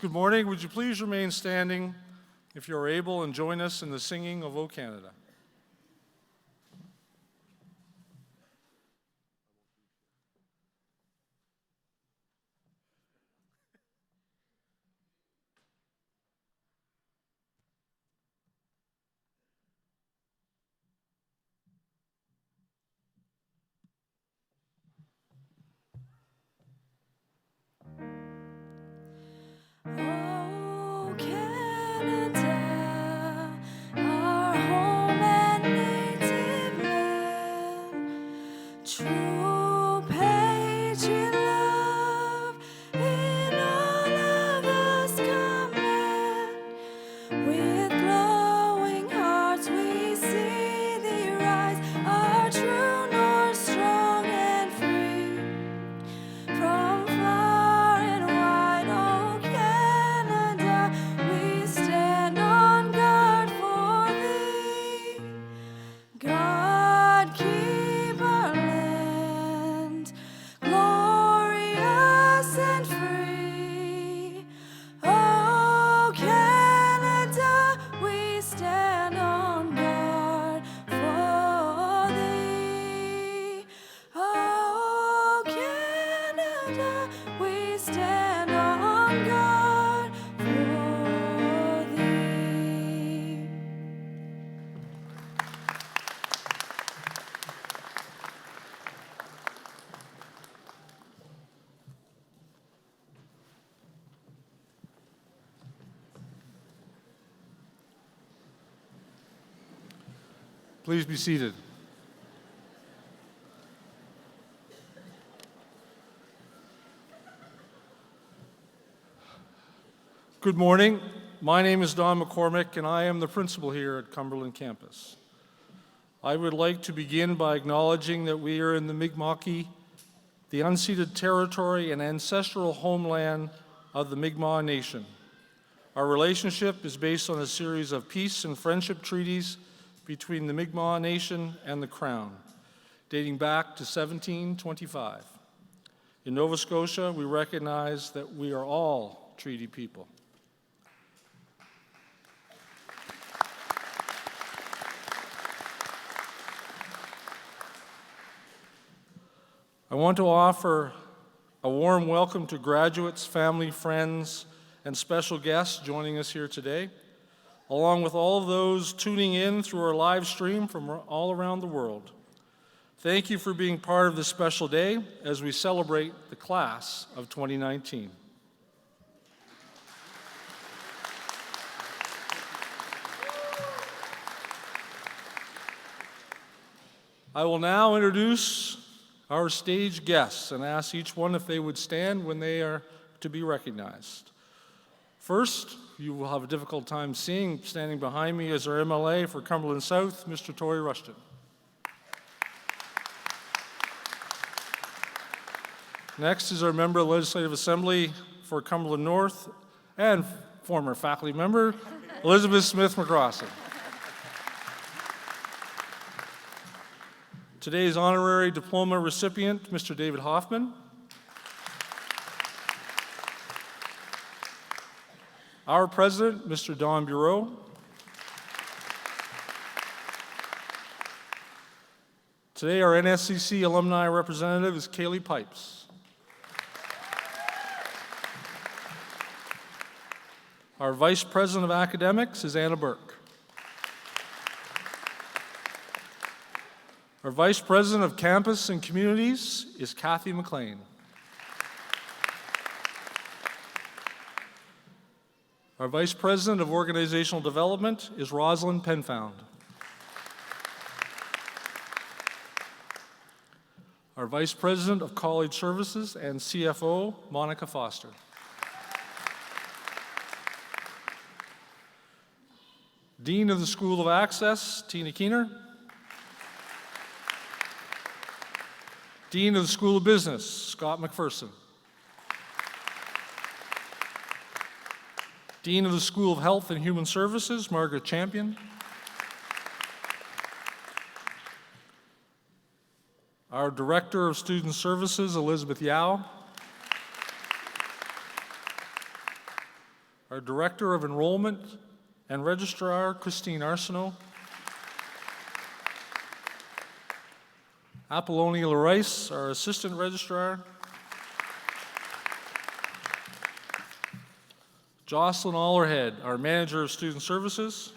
Good morning, would you please remain standing if you're able and join us in the singing of O Canada. Oh, Canada, our home and native land, true patriot love in all of us command. With glowing hearts we see thee rise, our true north, strong and free. From far and wide, oh Canada, we stand on guard for thee. God keep our land glorious and free. Oh Canada, we stand on guard for thee. Oh Canada, we stand on guard for thee. Please be seated. Good morning. My name is Don McCormick, and I am the principal here at Cumberland Campus. I would like to begin by acknowledging that we are in the Mi'kmaq, the unceded territory and ancestral homeland of the Mi'kmaq Nation. Our relationship is based on a series of peace and friendship treaties between the Mi'kmaq Nation and the Crown, dating back to 1725. In Nova Scotia, we recognize that we are all treaty people. I want to offer a warm welcome to graduates, family, friends, and special guests joining us here today, along with all of those tuning in through our live stream from all around the world. Thank you for being part of this special day as we celebrate the class of 2019. I will now introduce our stage guests and ask each one if they would stand when they are to be recognized. First, you will have a difficult time seeing, standing behind me is our MLA for Cumberland South, Mr. Tory Rushton. Next is our member of the Legislative Assembly for Cumberland North and former faculty member, Elizabeth Smith McCrossin. Today's honorary diploma recipient, Mr. David Hoffman. Our president, Mr. Don Bureau. Today, our NSCC alumni representative is Kaylee Pipes. Our vice president of academics is Anna Burke. Our Vice President of Campus and Communities is Kathy McLean. Our Vice President of Organizational Development is Rosalind Penfound. Our Vice President of College Services and CFO, Monica Foster. Dean of the School of Access, Tina Keener. Dean of the School of Business, Scott McPherson. Dean of the School of Health and Human Services, Margaret Champion. Our Director of Student Services, Elizabeth Yao. Our Director of Enrollment and Registrar, Christine Arsenault. Apollonia Larice, our Assistant Registrar. Jocelyn Allerhead, our Manager of Student Services.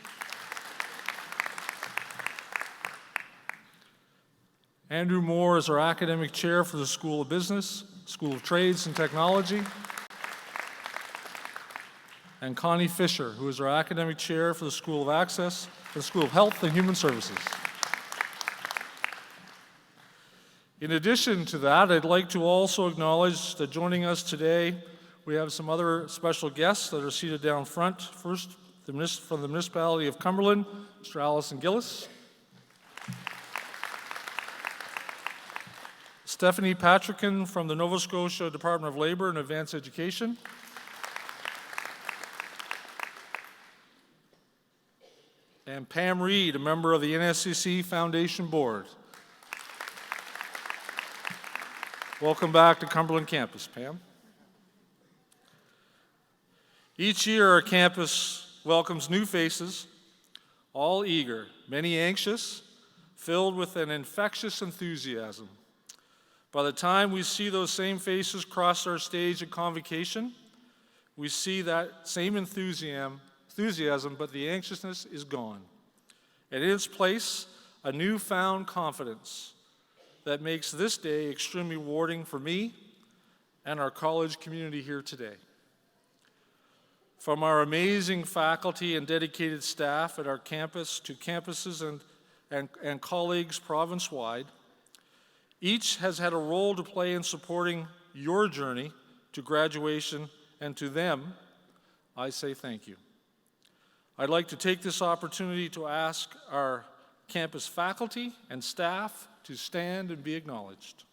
Andrew Moore is our Academic Chair for the School of Business, School of Trades and Technology. And Connie Fisher, who is our Academic Chair for the School of Access, the School of Health and Human Services. In addition to that, I'd like to also acknowledge that joining us today, we have some other special guests that are seated down front. First, from the municipality of Cumberland, Mr. Allison Gillis. Stephanie Patrickin from the Nova Scotia Department of Labor and Advanced Education. And Pam Reed, a member of the NSCC Foundation Board. Welcome back to Cumberland Campus, Pam. Each year, our campus welcomes new faces, all eager, many anxious, filled with an infectious enthusiasm. By the time we see those same faces cross our stage at Convocation, we see that same enthusiasm, but the anxiousness is gone. And in its place, a newfound confidence that makes this day extremely rewarding for me and our college community here today. From our amazing faculty and dedicated staff at our campus to campuses and colleagues province-wide, each has had a role to play in supporting your journey to graduation, and to them, I say thank you. I'd like to take this opportunity to ask our campus faculty and staff to stand and be acknowledged.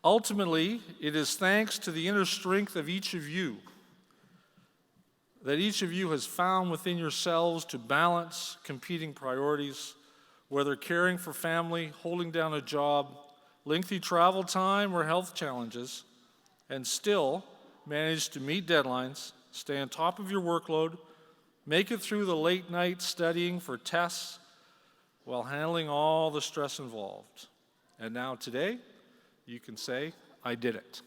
Ultimately, it is thanks to the inner strength of each of you that each of you has found within yourselves to balance competing priorities, whether caring for family, holding down a job, lengthy travel time, or health challenges, and still manage to meet deadlines, stay on top of your workload, make it through the late night studying for tests while handling all the stress involved. And now today, you can say, I did it.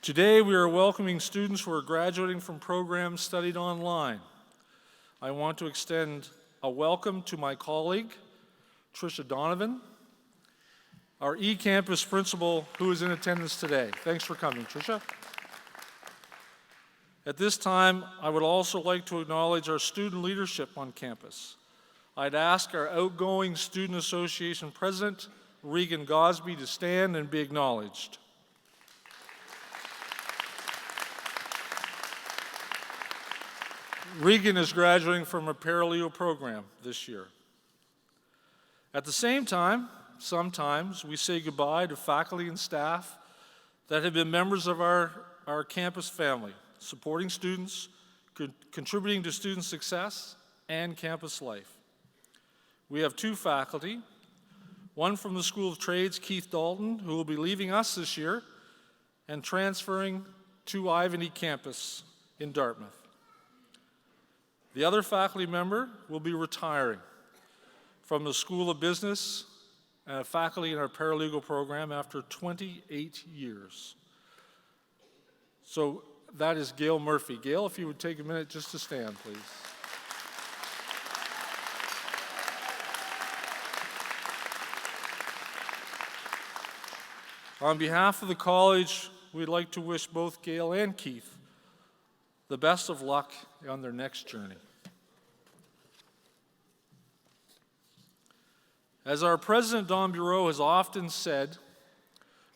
Today, we are welcoming students who are graduating from programs studied online. I want to extend a welcome to my colleague, Tricia Donovan, our eCampus principal who is in attendance today. Thanks for coming, Tricia. At this time, I would also like to acknowledge our student leadership on campus. I'd ask our outgoing Student Association President, Regan Gosby, to stand and be acknowledged. Regan is graduating from a paralegal program this year. At the same time, sometimes we say goodbye to faculty and staff that have been members of our campus family, supporting students, contributing to student success and campus life. We have two faculty, one from the School of Trades, Keith Dalton, who will be leaving us this year and transferring to Ivany campus in Dartmouth. The other faculty member will be retiring from the School of Business and a faculty in our paralegal program after 28 years. So that is Gail Murphy. Gail, if you would take a minute just to stand, please. On behalf of the college, we'd like to wish both Gail and Keith the best of luck on their next journey. As our president, Don Bureau, has often said,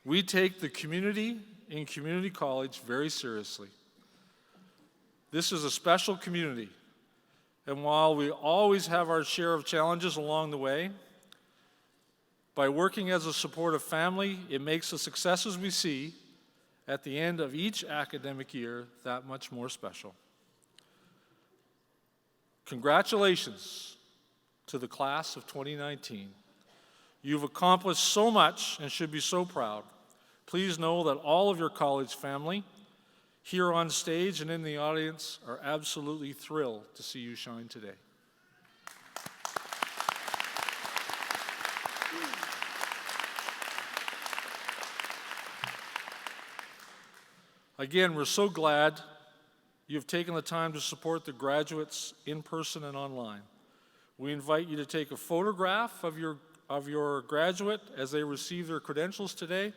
we take the community in community college very seriously. This is a special community, and while we always have our share of challenges along the way, by working as a supportive family, it makes the successes we see at the end of each academic year that much more special. Congratulations to the class of 2019. You've accomplished so much and should be so proud. Please know that all of your college family here on stage and in the audience are absolutely thrilled to see you shine today. Again, we're so glad you've taken the time to support the graduates in person and online. We invite you to take a photograph of your graduate as they receive their credentials today.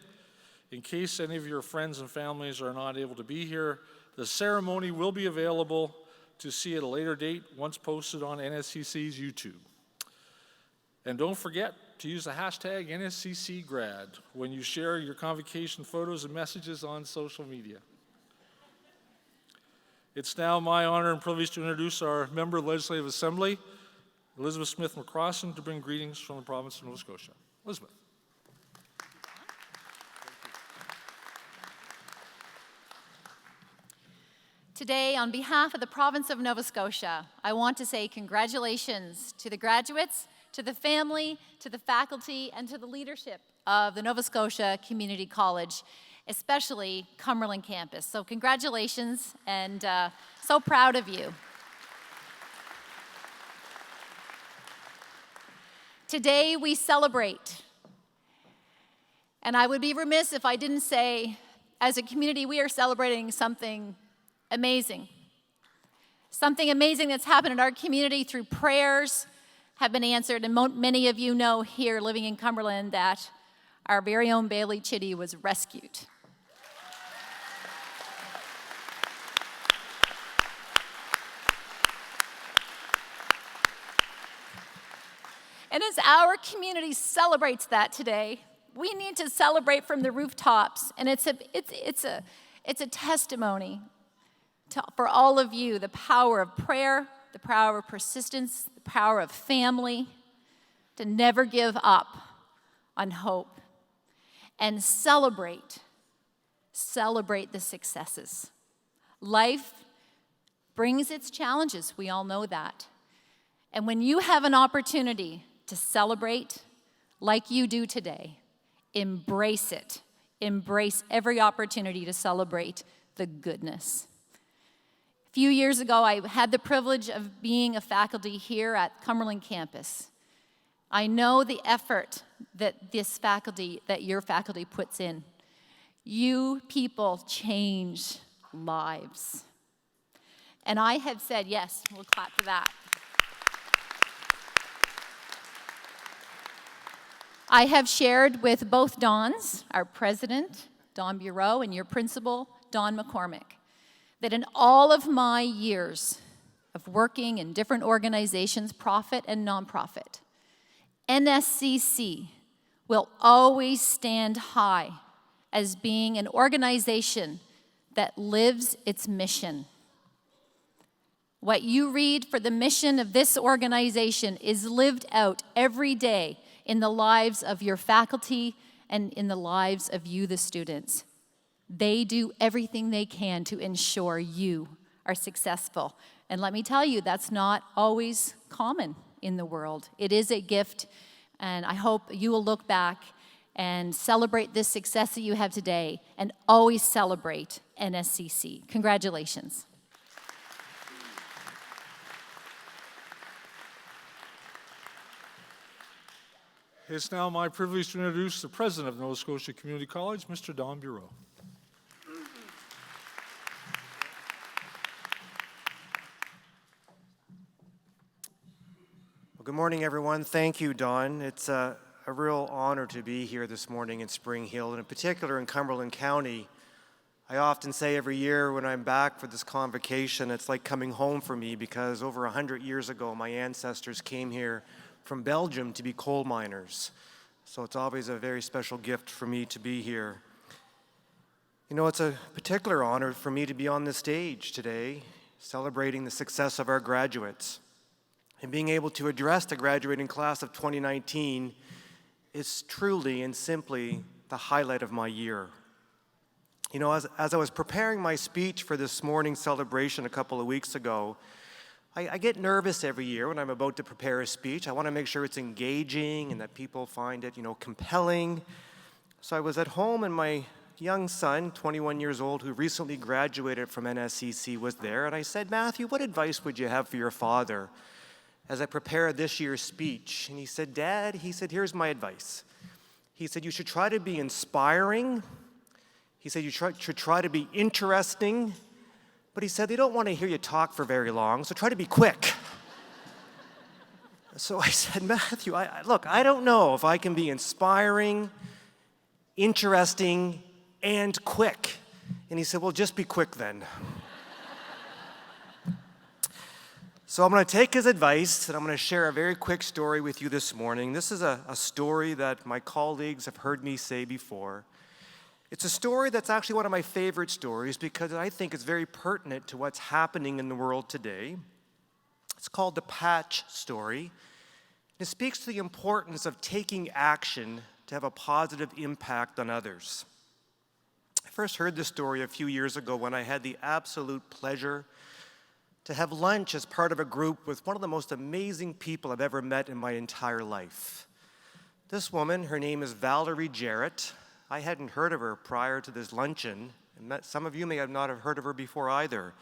In case any of your friends and families are not able to be here, the ceremony will be available to see at a later date once posted on NSCC's YouTube. And don't forget to use the hashtag NSCCGrad when you share your convocation photos and messages on social media. It's now my honor and privilege to introduce our member of the Legislative Assembly, Elizabeth Smith McCrossan, to bring greetings from the province of Nova Scotia. Elizabeth. Today, on behalf of the province of Nova Scotia, I want to say congratulations to the graduates, to the family, to the faculty, and to the leadership of the Nova Scotia Community College, especially Cumberland Campus. So congratulations, and so proud of you. Today we celebrate, and I would be remiss if I didn't say, as a community, we are celebrating something amazing. Something amazing that's happened in our community through prayers have been answered, and many of you know here living in Cumberland that our very own Bailey Chitty was rescued. And as our community celebrates that today, we need to celebrate from the rooftops, and it's a testimony for all of you, the power of prayer, the power of persistence, the power of family, to never give up on hope, and celebrate the successes. Life brings its challenges, we all know that. And when you have an opportunity to celebrate like you do today, embrace it. Embrace every opportunity to celebrate the goodness. A few years ago, I had the privilege of being a faculty here at Cumberland Campus. I know the effort that your faculty puts in. You people change lives. And I have said, yes, we'll clap for that. I have shared with both Dons, our president, Don Bureau, and your principal, Don McCormick, that in all of my years of working in different organizations, profit and nonprofit, NSCC will always stand high as being an organization that lives its mission. What you read for the mission of this organization is lived out every day in the lives of your faculty and in the lives of you, the students. They do everything they can to ensure you are successful. And let me tell you, that's not always common in the world. It is a gift, and I hope you will look back and celebrate this success that you have today, and always celebrate NSCC. Congratulations. It's now my privilege to introduce the president of Nova Scotia Community College, Mr. Don Bureau. Well, good morning, everyone. Thank you, Don. It's a real honor to be here this morning in Spring Hill, and in particular in Cumberland County. I often say every year when I'm back for this convocation, it's like coming home for me because over 100 years ago, my ancestors came here from Belgium to be coal miners. So it's always a very special gift for me to be here. You know, it's a particular honor for me to be on this stage today, celebrating the success of our graduates. And being able to address the graduating class of 2019 is truly and simply the highlight of my year. You know, as I was preparing my speech for this morning's celebration a couple of weeks ago, I get nervous every year when I'm about to prepare a speech. I want to make sure it's engaging and that people find it, compelling. So I was at home and my young son, 21 years old, who recently graduated from NSCC was there. And I said, Matthew, what advice would you have for your father as I prepare this year's speech? And he said, Dad, here's my advice. He said, you should try to be inspiring. He said, you should try to be interesting, but he said, they don't want to hear you talk for very long, so try to be quick. So I said, Matthew, look, I don't know if I can be inspiring, interesting, and quick. And he said, well, just be quick then. So I'm going to take his advice, and I'm going to share a very quick story with you this morning. This is a story that my colleagues have heard me say before. It's a story that's actually one of my favorite stories because I think it's very pertinent to what's happening in the world today. It's called the Patch Story. It speaks to the importance of taking action to have a positive impact on others. I first heard this story a few years ago when I had the absolute pleasure to have lunch as part of a group with one of the most amazing people I've ever met in my entire life. This woman, her name is Valerie Jarrett. I hadn't heard of her prior to this luncheon, and some of you may not have heard of her before either.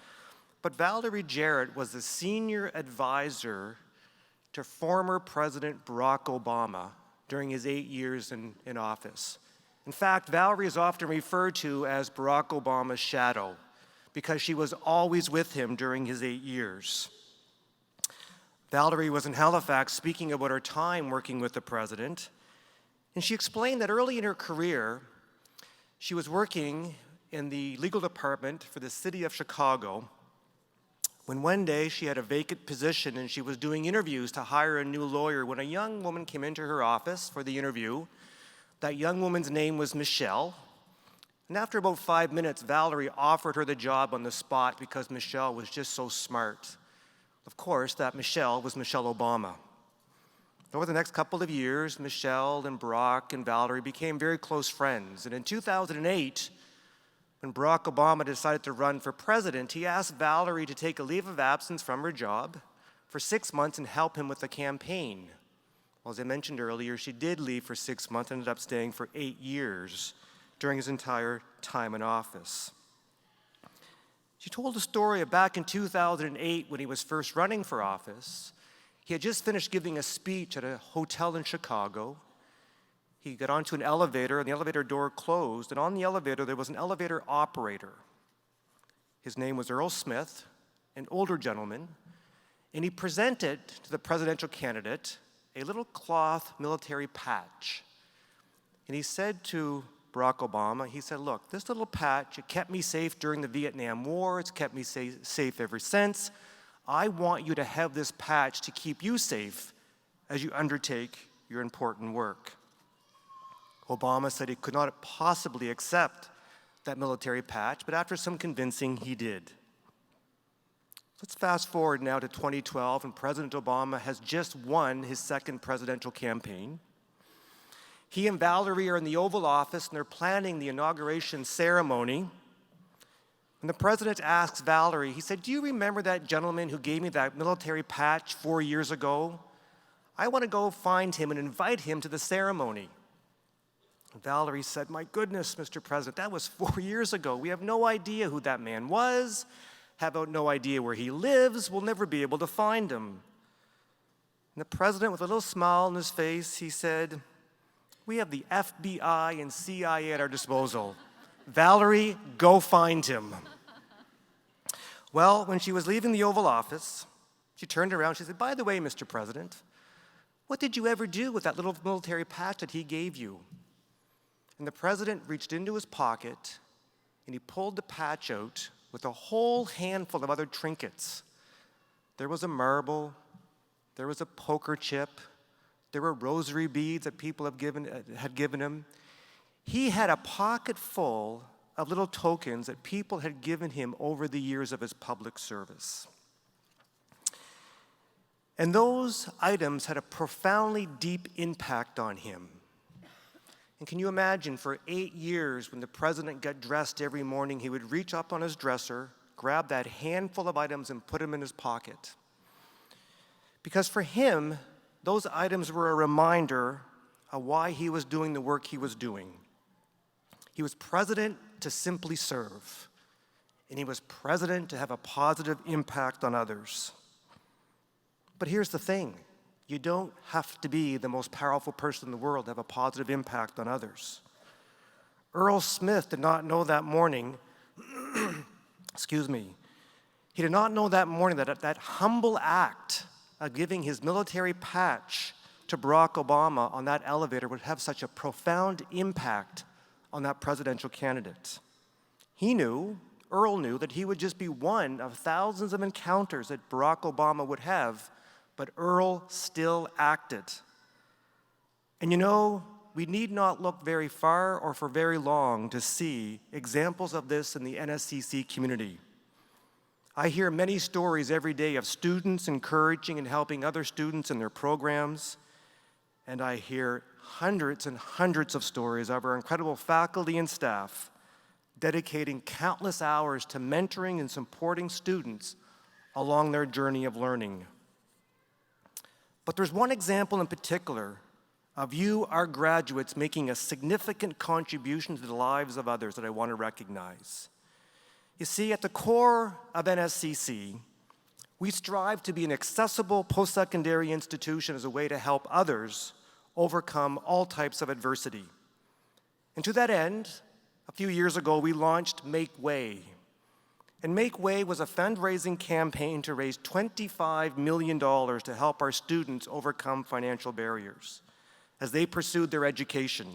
But Valedictory Jarrett was the senior advisor to former President Barack Obama during his 8 years in office. In fact, Valerie is often referred to as Barack Obama's shadow because she was always with him during his 8 years. Valerie was in Halifax speaking about her time working with the president, and she explained that early in her career, she was working in the legal department for the city of Chicago when one day she had a vacant position and she was doing interviews to hire a new lawyer when a young woman came into her office for the interview. That young woman's name was Michelle. And after about 5 minutes, Valerie offered her the job on the spot because Michelle was just so smart. Of course, that Michelle was Michelle Obama. Over the next couple of years, Michelle and Barack and Valerie became very close friends. And in 2008, when Barack Obama decided to run for president, he asked Valerie to take a leave of absence from her job for 6 months and help him with the campaign. Well, as I mentioned earlier, she did leave for 6 months and ended up staying for 8 years during his entire time in office. She told a story of back in 2008 when he was first running for office. He had just finished giving a speech at a hotel in Chicago. He got onto an elevator, and the elevator door closed, and on the elevator there was an elevator operator. His name was Earl Smith, an older gentleman, and he presented to the presidential candidate a little cloth military patch. And he said to Barack Obama, he said, look, this little patch, it kept me safe during the Vietnam War, it's kept me safe ever since. I want you to have this patch to keep you safe as you undertake your important work. Obama said he could not possibly accept that military patch, but after some convincing, he did. Let's fast forward now to 2012, and President Obama has just won his second presidential campaign. He and Valerie are in the Oval Office, and they're planning the inauguration ceremony. And the president asks Valerie, he said, do you remember that gentleman who gave me that military patch 4 years ago? I want to go find him and invite him to the ceremony. And Valerie said, my goodness, Mr. President, that was 4 years ago. We have no idea who that man was, have no idea where he lives, we'll never be able to find him. And the president, with a little smile on his face, he said, We have the FBI and CIA at our disposal. Valerie, go find him. Well, when she was leaving the Oval Office, she turned around, she said, "By the way, Mr. President, what did you ever do with that little military patch that he gave you?" And the president reached into his pocket and he pulled the patch out with a whole handful of other trinkets. There was a marble, there was a poker chip, there were rosary beads that people had given him. He had a pocket full of little tokens that people had given him over the years of his public service. And those items had a profoundly deep impact on him. And can you imagine, for 8 years, when the president got dressed every morning, he would reach up on his dresser, grab that handful of items and put them in his pocket. Because for him, those items were a reminder of why he was doing the work he was doing. He was president to simply serve, and he was president to have a positive impact on others. But here's the thing. You don't have to be the most powerful person in the world to have a positive impact on others. Earl Smith did not know that morning, excuse me, he did not know that morning that humble act of giving his military patch to Barack Obama on that elevator would have such a profound impact on that presidential candidate. Earl knew that he would just be one of thousands of encounters that Barack Obama would have, but Earl still acted. And we need not look very far or for very long to see examples of this in the NSCC community. I hear many stories every day of students encouraging and helping other students in their programs, and I hear hundreds and hundreds of stories of our incredible faculty and staff dedicating countless hours to mentoring and supporting students along their journey of learning. But there's one example in particular of you, our graduates, making a significant contribution to the lives of others that I want to recognize. You see, at the core of NSCC, we strive to be an accessible post-secondary institution as a way to help others overcome all types of adversity. And to that end, a few years ago, we launched Make Way. And Make Way was a fundraising campaign to raise $25 million to help our students overcome financial barriers as they pursued their education.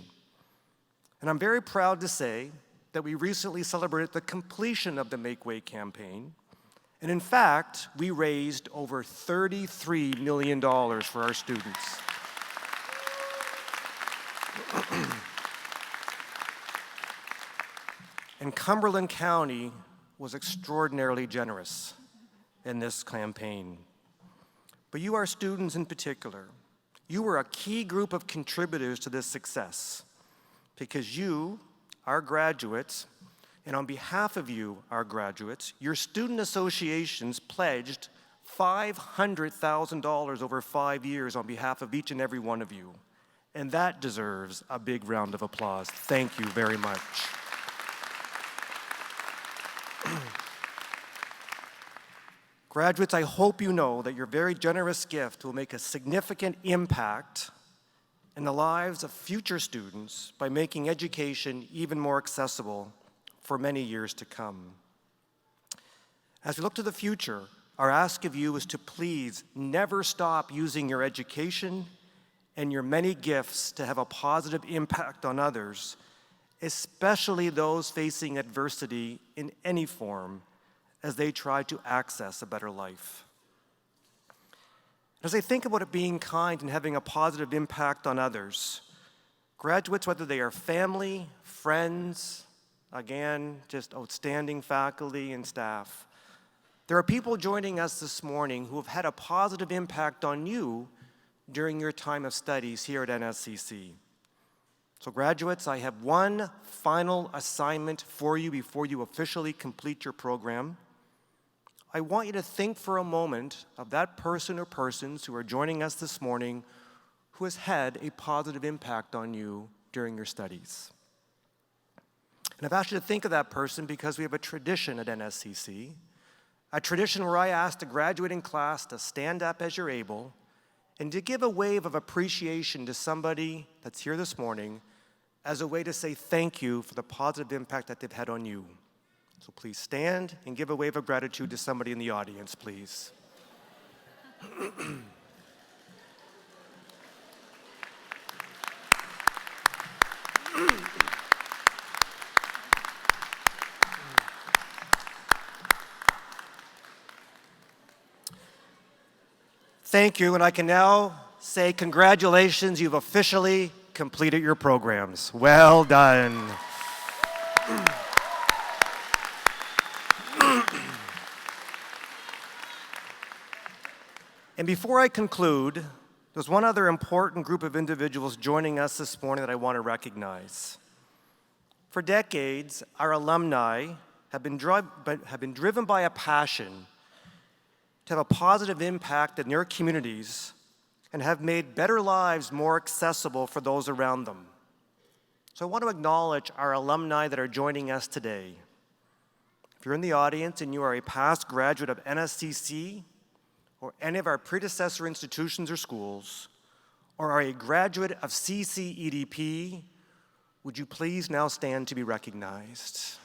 And I'm very proud to say that we recently celebrated the completion of the Make Way campaign. And in fact, we raised over $33 million for our students. And Cumberland County was extraordinarily generous in this campaign. But you, our students in particular, you were a key group of contributors to this success because you, our graduates, and on behalf of you, our graduates, your student associations pledged $500,000 over 5 years on behalf of each and every one of you. And that deserves a big round of applause. Thank you very much. Graduates, I hope you know that your very generous gift will make a significant impact in the lives of future students by making education even more accessible for many years to come. As we look to the future, our ask of you is to please never stop using your education and your many gifts to have a positive impact on others, especially those facing adversity in any form as they try to access a better life. As I think about it being kind and having a positive impact on others, graduates, whether they are family, friends, again, just outstanding faculty and staff, there are people joining us this morning who have had a positive impact on you during your time of studies here at NSCC. So graduates, I have one final assignment for you before you officially complete your program. I want you to think for a moment of that person or persons who are joining us this morning who has had a positive impact on you during your studies. And I've asked you to think of that person because we have a tradition at NSCC, a tradition where I ask the graduating class to stand up as you're able and to give a wave of appreciation to somebody that's here this morning as a way to say thank you for the positive impact that they've had on you. So please stand and give a wave of gratitude to somebody in the audience, please. Thank you, and I can now say congratulations, you've officially completed your programs. Well done. And before I conclude, there's one other important group of individuals joining us this morning that I want to recognize. For decades, our alumni have been driven by a passion to have a positive impact in their communities and have made better lives more accessible for those around them. So I want to acknowledge our alumni that are joining us today. If you're in the audience and you are a past graduate of NSCC or any of our predecessor institutions or schools, or are a graduate of CCEDP, would you please now stand to be recognized?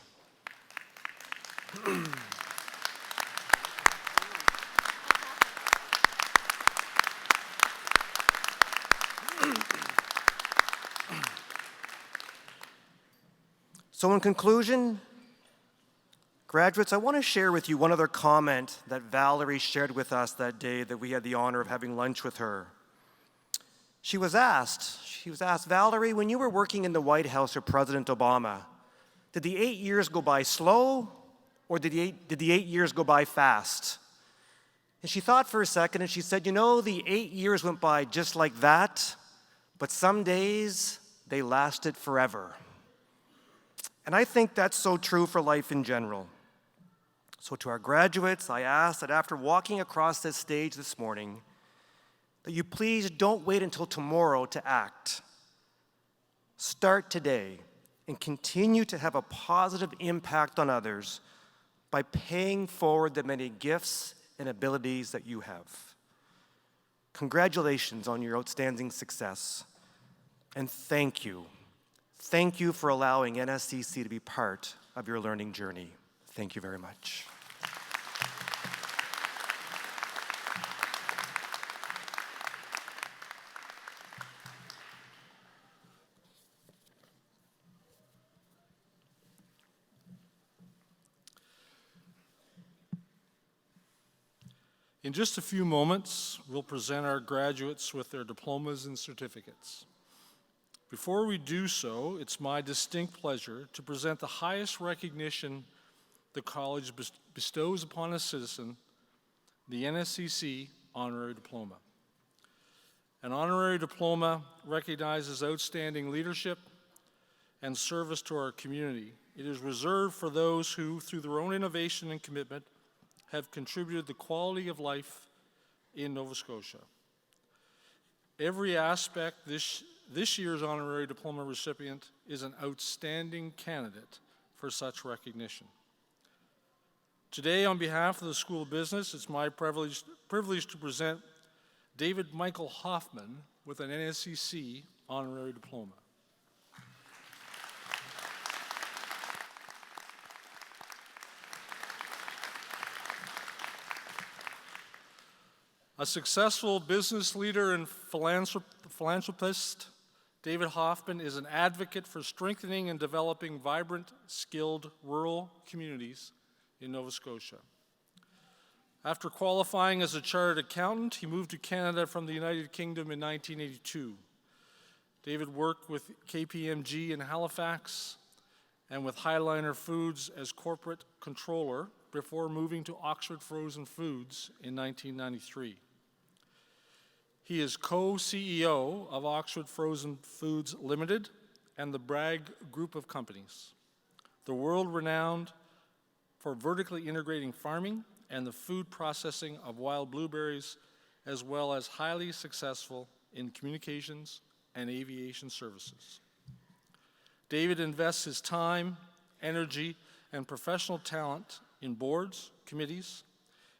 So in conclusion, graduates, I want to share with you one other comment that Valerie shared with us that day that we had the honor of having lunch with her. She was asked, Valerie, when you were working in the White House for President Obama, did the 8 years go by slow or did the 8 years go by fast? And she thought for a second and she said, the 8 years went by just like that, but some days they lasted forever. And I think that's so true for life in general. So to our graduates, I ask that after walking across this stage this morning, that you please don't wait until tomorrow to act. Start today and continue to have a positive impact on others by paying forward the many gifts and abilities that you have. Congratulations on your outstanding success, and thank you. Thank you for allowing NSCC to be part of your learning journey. Thank you very much. In just a few moments, we'll present our graduates with their diplomas and certificates. Before we do so, it's my distinct pleasure to present the highest recognition the college bestows upon a citizen, the NSCC Honorary Diploma. An honorary diploma recognizes outstanding leadership and service to our community. It is reserved for those who, through their own innovation and commitment, have contributed the quality of life in Nova Scotia. Every aspect this year's honorary diploma recipient is an outstanding candidate for such recognition. Today, on behalf of the School of Business, it's my privilege to present David Michael Hoffman with an NSCC honorary diploma. A successful business leader and philanthropist, David Hoffman is an advocate for strengthening and developing vibrant, skilled rural communities in Nova Scotia. After qualifying as a chartered accountant, he moved to Canada from the United Kingdom in 1982. David worked with KPMG in Halifax and with Highliner Foods as corporate controller before moving to Oxford Frozen Foods in 1993. He is co-CEO of Oxford Frozen Foods Limited and the Bragg Group of Companies, the world-renowned for vertically integrating farming and the food processing of wild blueberries, as well as highly successful in communications and aviation services. David invests his time, energy, and professional talent in boards, committees,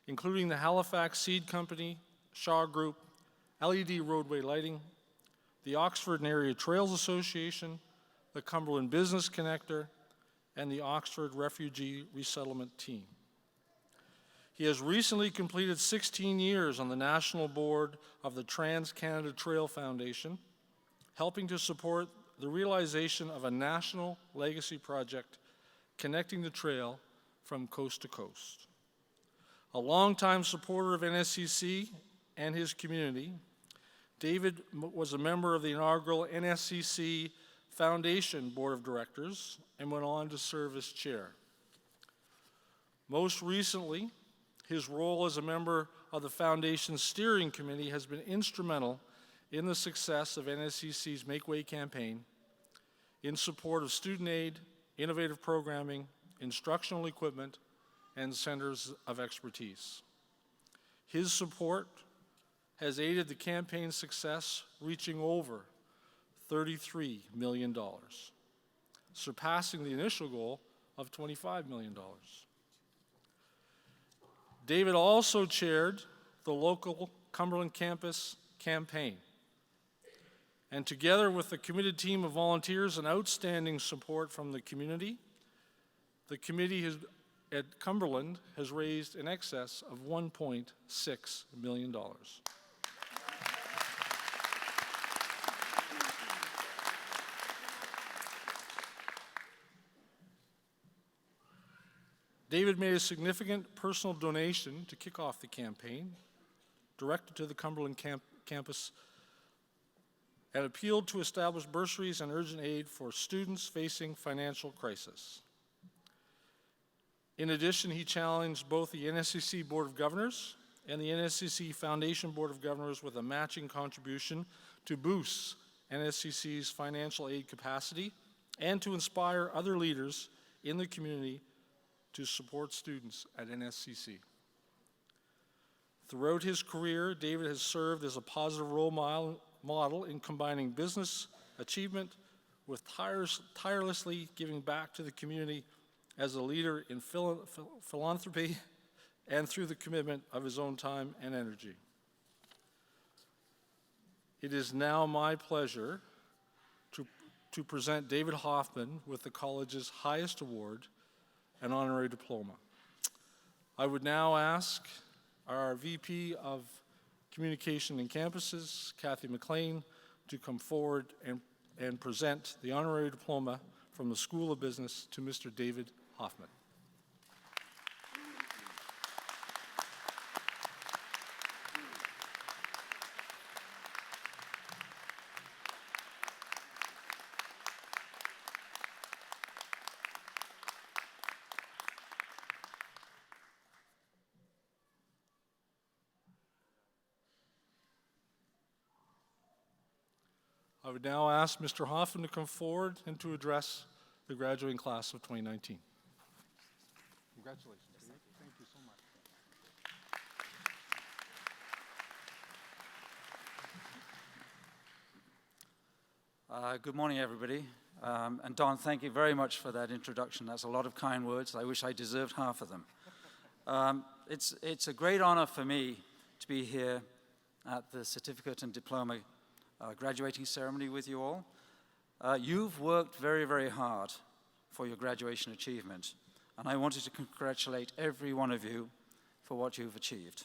including the Halifax Seed Company, Shaw Group, LED roadway lighting, the Oxford and Area Trails Association, the Cumberland Business Connector, and the Oxford Refugee Resettlement Team. He has recently completed 16 years on the national board of the Trans-Canada Trail Foundation, helping to support the realization of a national legacy project connecting the trail from coast to coast. A longtime supporter of NSCC and his community, David was a member of the inaugural NSCC Foundation Board of Directors and went on to serve as chair. Most recently, his role as a member of the Foundation's steering committee has been instrumental in the success of NSCC's Make Way campaign in support of student aid, innovative programming, instructional equipment, and centers of expertise. His support has aided the campaign's success, reaching over $33 million, surpassing the initial goal of $25 million. David also chaired the local Cumberland Campus campaign, and together with a committed team of volunteers and outstanding support from the community, the committee at Cumberland has raised in excess of $1.6 million. David made a significant personal donation to kick off the campaign, directed to the Cumberland campus, and appealed to establish bursaries and urgent aid for students facing financial crisis. In addition, he challenged both the NSCC Board of Governors and the NSCC Foundation Board of Governors with a matching contribution to boost NSCC's financial aid capacity and to inspire other leaders in the community to support students at NSCC. Throughout his career, David has served as a positive role model in combining business achievement with tirelessly giving back to the community as a leader in philanthropy and through the commitment of his own time and energy. It is now my pleasure to present David Hoffman with the college's highest award, an honorary diploma. I would now ask our VP of Communication and Campuses, Kathy McLean, to come forward and present the honorary diploma from the School of Business to Mr. David Hoffman. I would now ask Mr. Hoffman to come forward and to address the graduating class of 2019. Congratulations. Thank you so much. Good morning, everybody. And Don, thank you very much for that introduction. That's a lot of kind words. I wish I deserved half of them. It's a great honor for me to be here at the certificate and diploma graduating ceremony with you all. You've worked very, very hard for your graduation achievement, and I wanted to congratulate every one of you for what you've achieved.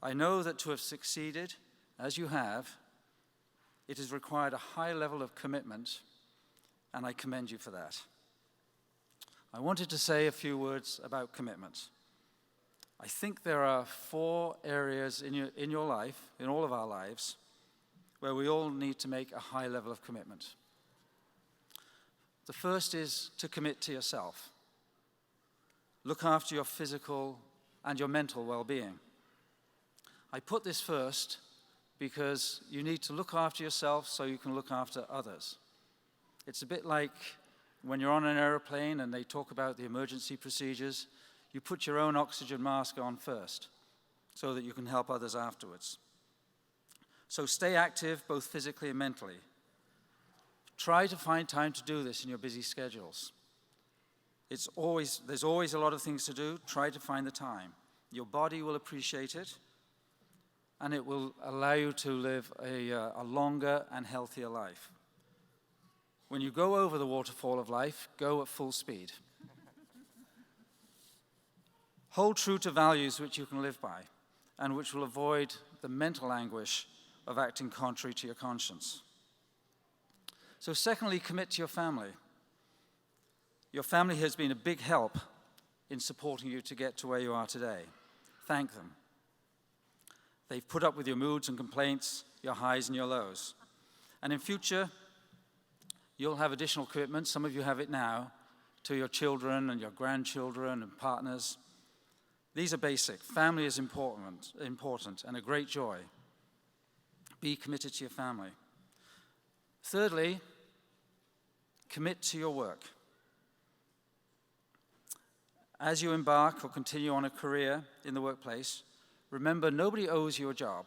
I know that to have succeeded, as you have, it has required a high level of commitment, and I commend you for that. I wanted to say a few words about commitment. I think there are 4 areas in your life, in all of our lives, where we all need to make a high level of commitment. The first is to commit to yourself. Look after your physical and your mental well-being. I put this first because you need to look after yourself so you can look after others. It's a bit like when you're on an airplane and they talk about the emergency procedures, you put your own oxygen mask on first so that you can help others afterwards. So stay active, both physically and mentally. Try to find time to do this in your busy schedules. There's always a lot of things to do. Try to find the time. Your body will appreciate it, and it will allow you to live a longer and healthier life. When you go over the waterfall of life, go at full speed. Hold true to values which you can live by and which will avoid the mental anguish of acting contrary to your conscience. So secondly, commit to your family. Your family has been a big help in supporting you to get to where you are today. Thank them. They've put up with your moods and complaints, your highs and your lows. And in future, you'll have additional commitments, some of you have it now, to your children and your grandchildren and partners. These are basic. Family is important and a great joy. Be committed to your family. Thirdly, commit to your work. As you embark or continue on a career in the workplace, remember nobody owes you a job.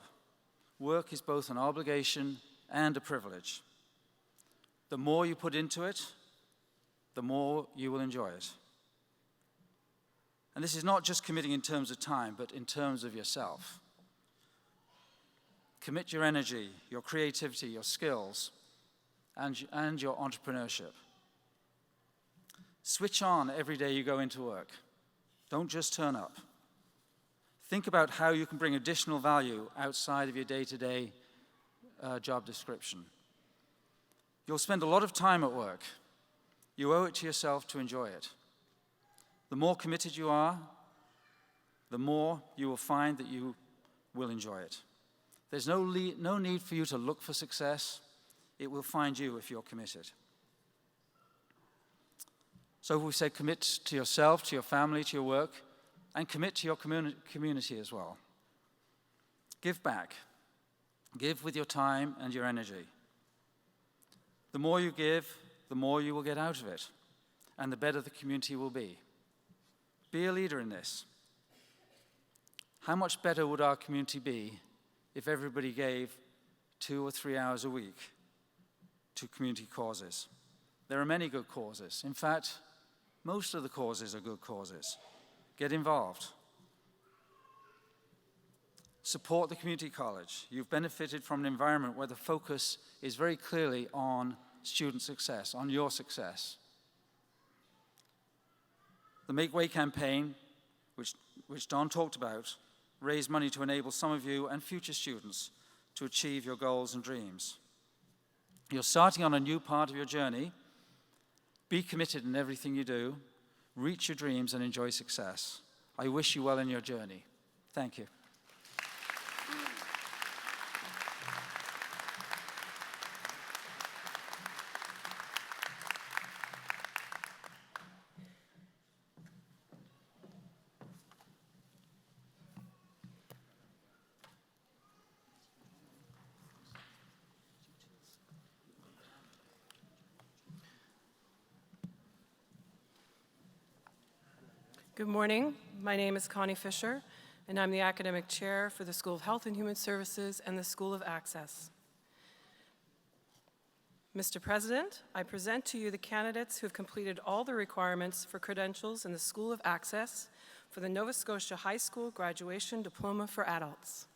Work is both an obligation and a privilege. The more you put into it, the more you will enjoy it. And this is not just committing in terms of time, but in terms of yourself. Commit your energy, your creativity, your skills, and your entrepreneurship. Switch on every day you go into work. Don't just turn up. Think about how you can bring additional value outside of your day-to-day job description. You'll spend a lot of time at work. You owe it to yourself to enjoy it. The more committed you are, the more you will find that you will enjoy it. There's no need for you to look for success. It will find you if you're committed. So we say commit to yourself, to your family, to your work, and commit to your community as well. Give back. Give with your time and your energy. The more you give, the more you will get out of it, and the better the community will be. Be a leader in this. How much better would our community be if everybody gave 2 or 3 hours a week to community causes? There are many good causes. In fact, most of the causes are good causes. Get involved. Support the community college. You've benefited from an environment where the focus is very clearly on student success, on your success. The Make Way campaign, which Don talked about, raised money to enable some of you and future students to achieve your goals and dreams. You're starting on a new part of your journey. Be committed in everything you do. Reach your dreams and enjoy success. I wish you well in your journey. Thank you. Good morning. My name is Connie Fisher, and I'm the Academic Chair for the School of Health and Human Services and the School of Access. Mr. President, I present to you the candidates who have completed all the requirements for credentials in the School of Access for the Nova Scotia High School Graduation Diploma for Adults.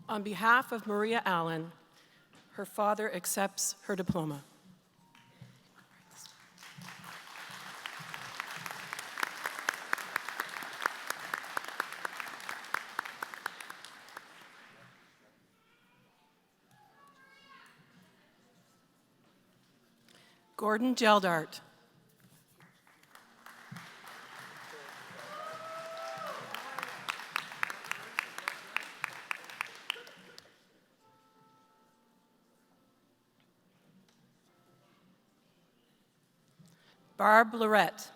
On behalf of Maria Allen, her father accepts her diploma. Gordon Geldart. Barb Lorette.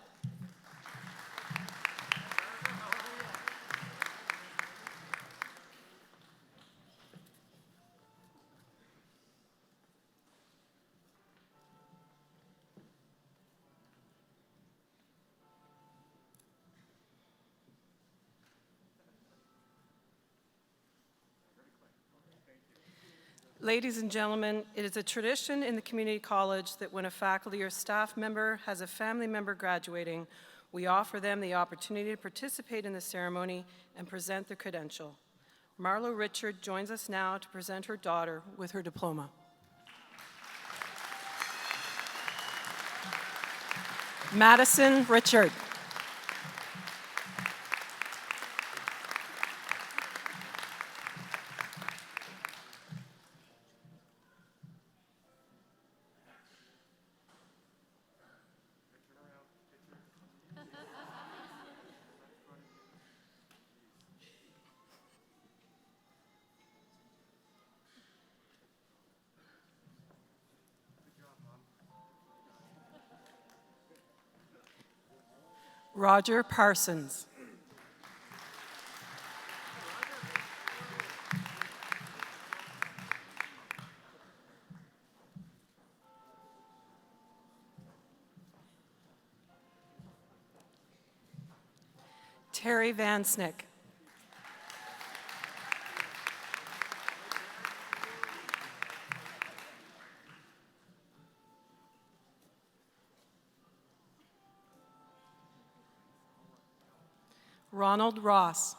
Ladies and gentlemen, it is a tradition in the community college that when a faculty or staff member has a family member graduating, we offer them the opportunity to participate in the ceremony and present their credential. Marlo Richard joins us now to present her daughter with her diploma. Madison Richard. Roger Parsons. Terry Van Snick. Ronald Ross.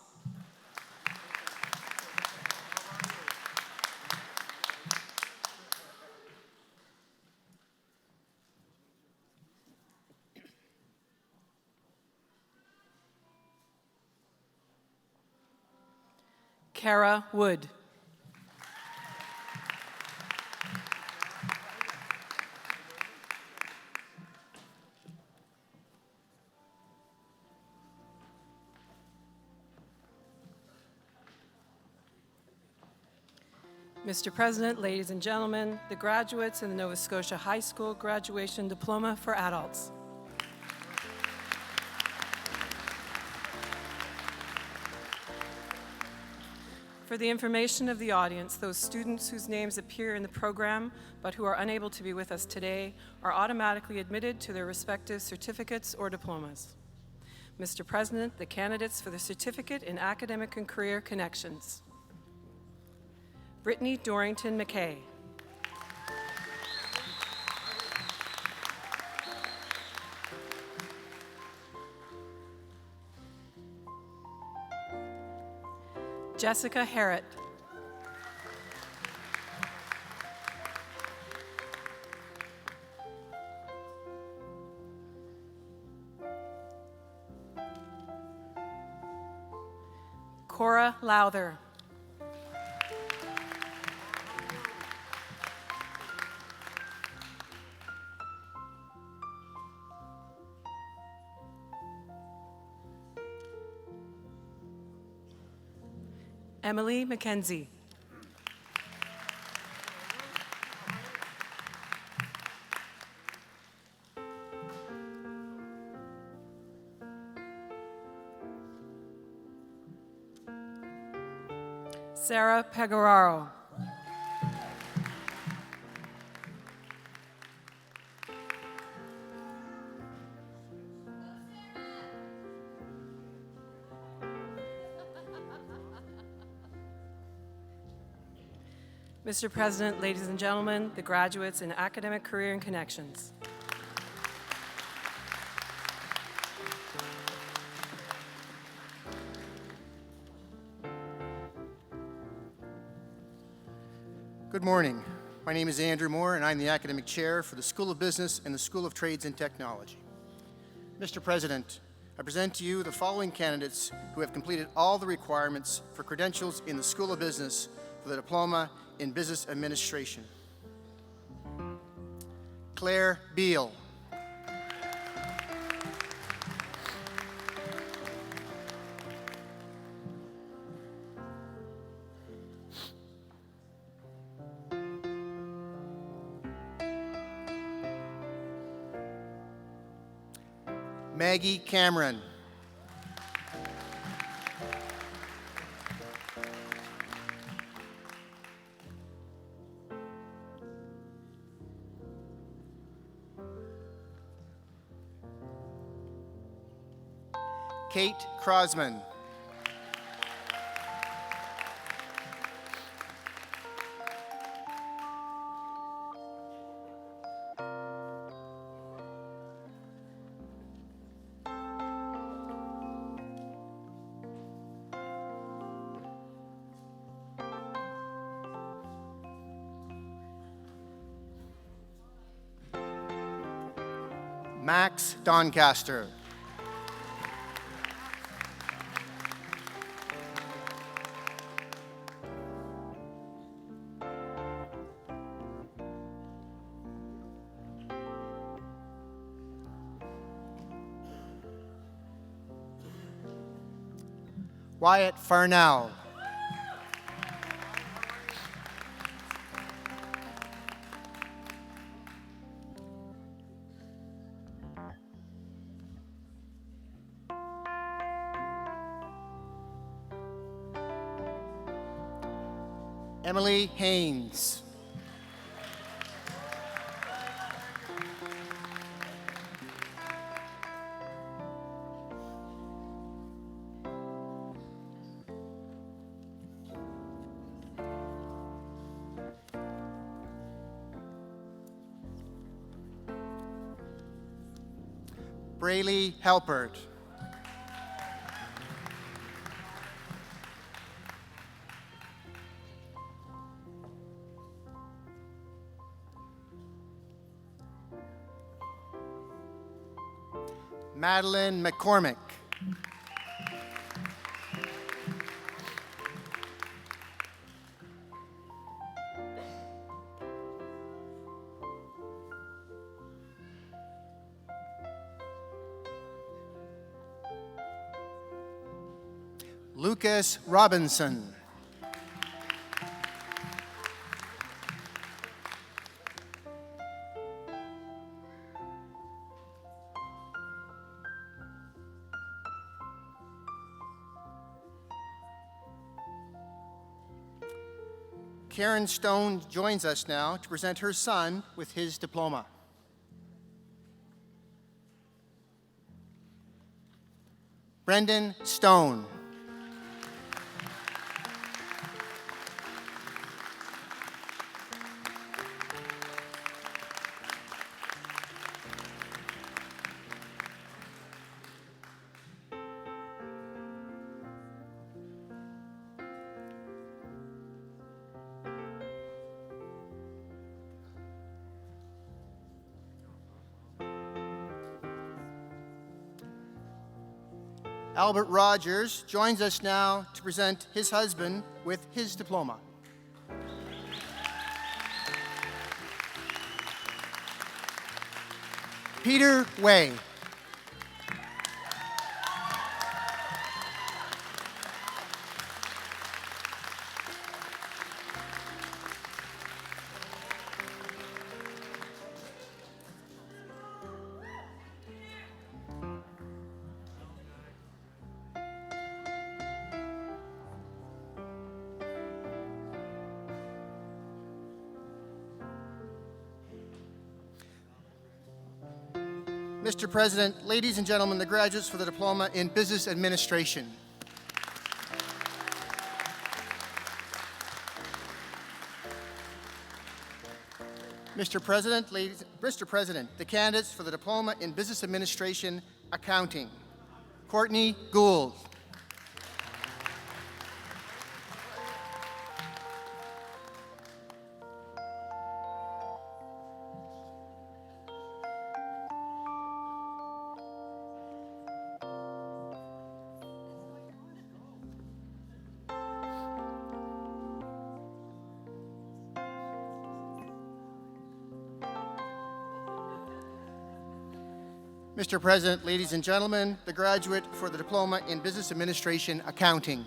Kara Wood. Mr. President, ladies and gentlemen, the graduates in the Nova Scotia High School Graduation Diploma for Adults. For the information of the audience, those students whose names appear in the program but who are unable to be with us today are automatically admitted to their respective certificates or diplomas. Mr. President, the candidates for the Certificate in Academic and Career Connections. Brittany Dorrington McKay. Jessica Harrett. Cora Lowther. Emily McKenzie. Sarah Pegararo. Mr. President, ladies and gentlemen, the graduates in Academic Career and Connections. Good morning. My name is Andrew Moore, and I'm the Academic Chair for the School of Business and the School of Trades and Technology. Mr. President, I present to you the following candidates who have completed all the requirements for credentials in the School of Business for the Diploma in Business Administration. Claire Beal. Maggie Cameron. Kate Crosman. Max Doncaster. Wyatt Farnell. Emily Haynes. Braylee Halpert. Madeline McCormick. Lucas Robinson. Karen Stone joins us now to present her son with his diploma. Brendan Stone. Albert Rogers joins us now to present his husband with his diploma. Peter Way. Mr. President, ladies and gentlemen, the graduates for the Diploma in Business Administration. Mr. President, the candidates for the Diploma in Business Administration Accounting. Courtney Gould. Mr. President, ladies and gentlemen, the graduate for the Diploma in Business Administration Accounting.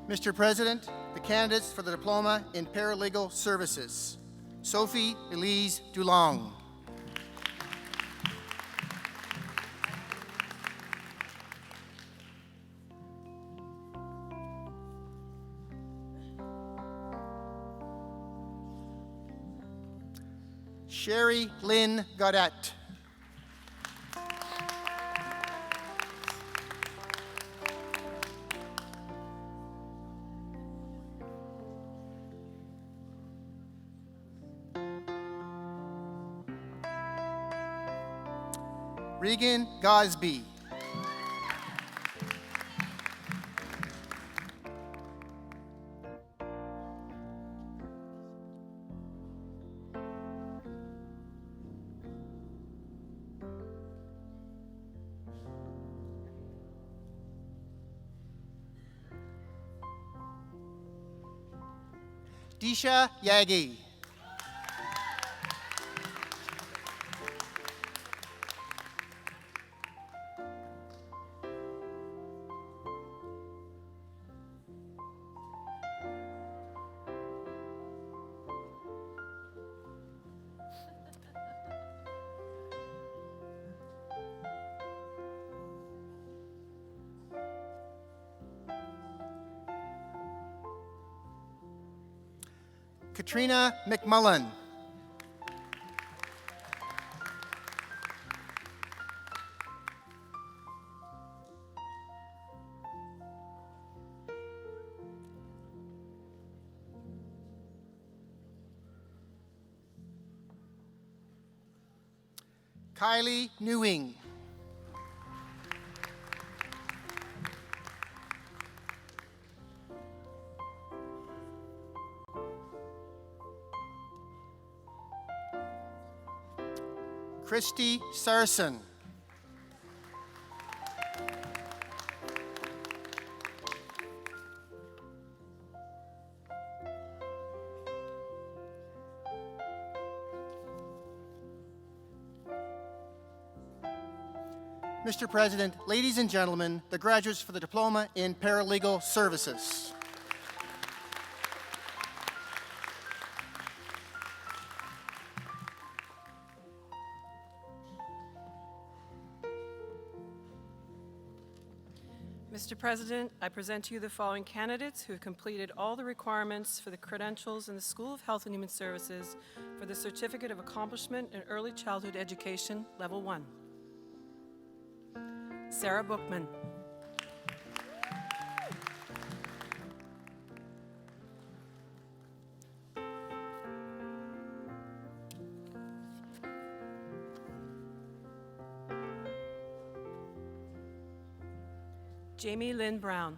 Mr. President, the candidates for the Diploma in Paralegal Services. Sophie Elise Dulong. Sherry Lynn Gaudette. Regan Gosby. Disha Yagi. Katrina McMullen. Kylie Newing. Christy Sarson. Mr. President, ladies and gentlemen, the graduates for the Diploma in Paralegal Services. Mr. President, I present to you the following candidates who have completed all the requirements for the credentials in the School of Health and Human Services for the Certificate of Accomplishment in Early Childhood Education, Level 1. Sarah Bookman. Jamie Lynn Brown.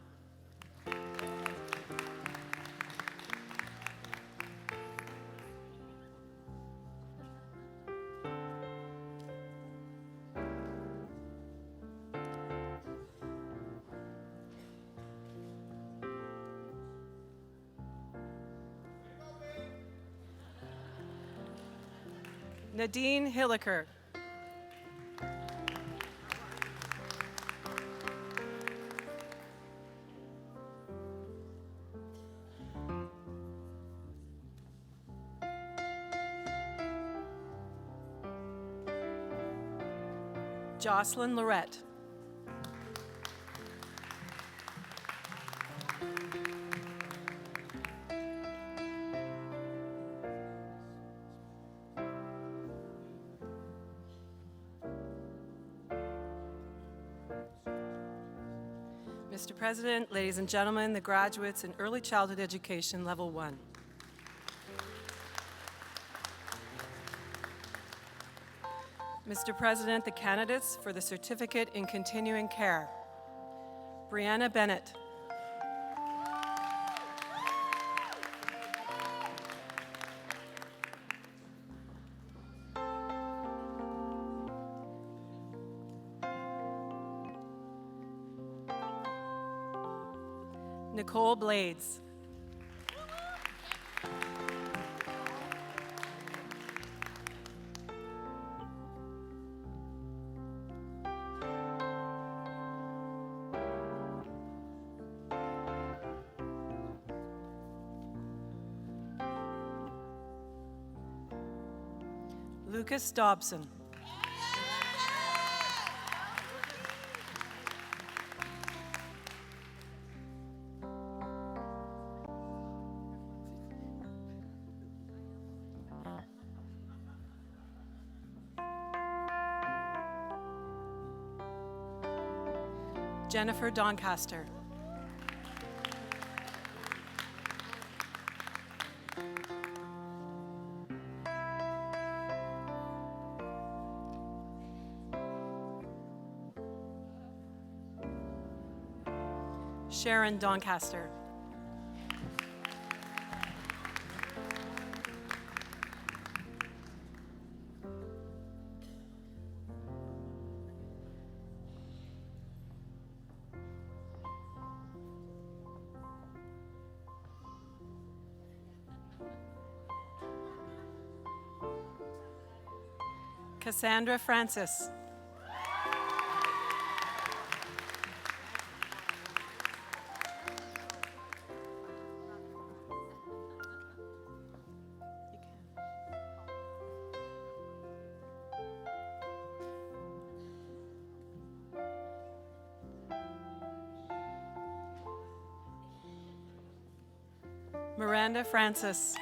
Nadine Hilliker. Jocelyn Lorette. Mr. President, ladies and gentlemen, the graduates in Early Childhood Education, Level 1. Mr. President, the candidates for the Certificate in Continuing Care. Brianna Bennett. Nicole Blades. Lucas Dobson. Jennifer Doncaster. Sharon Doncaster. Cassandra Francis. Miranda Francis.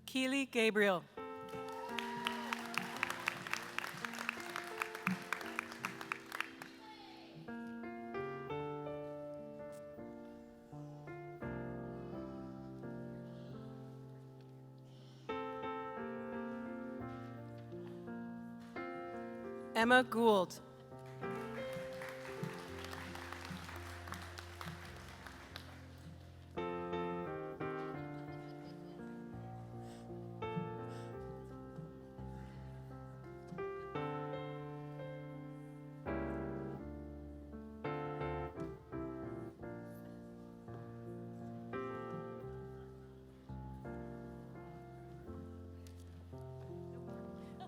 Keely Gabriel. Emma Gould.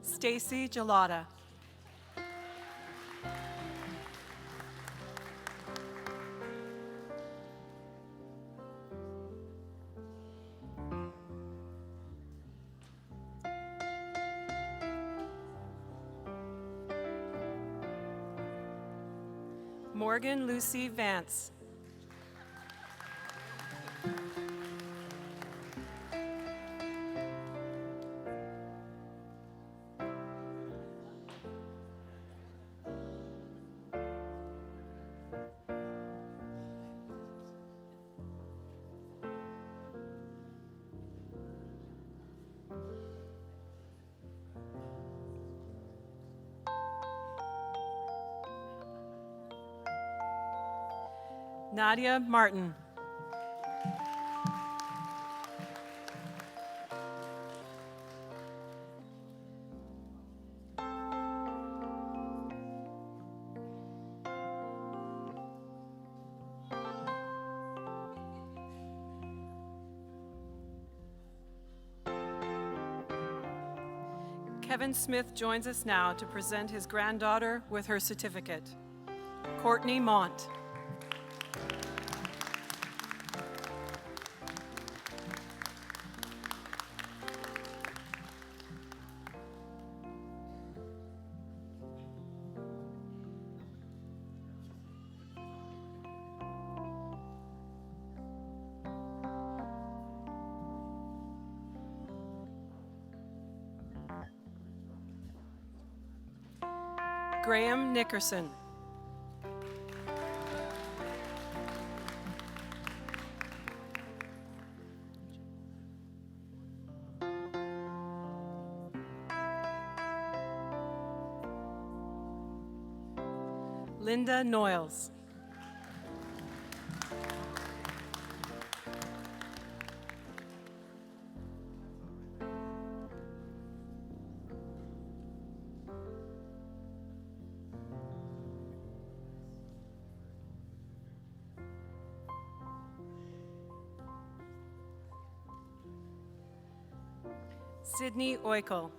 Stacy Gelada. Morgan Lucy Vance. Nadia Martin. Kevin Smith joins us now to present his granddaughter with her certificate. Courtney Mont. Graham Nickerson. Linda Noyles. Sydney Oikel.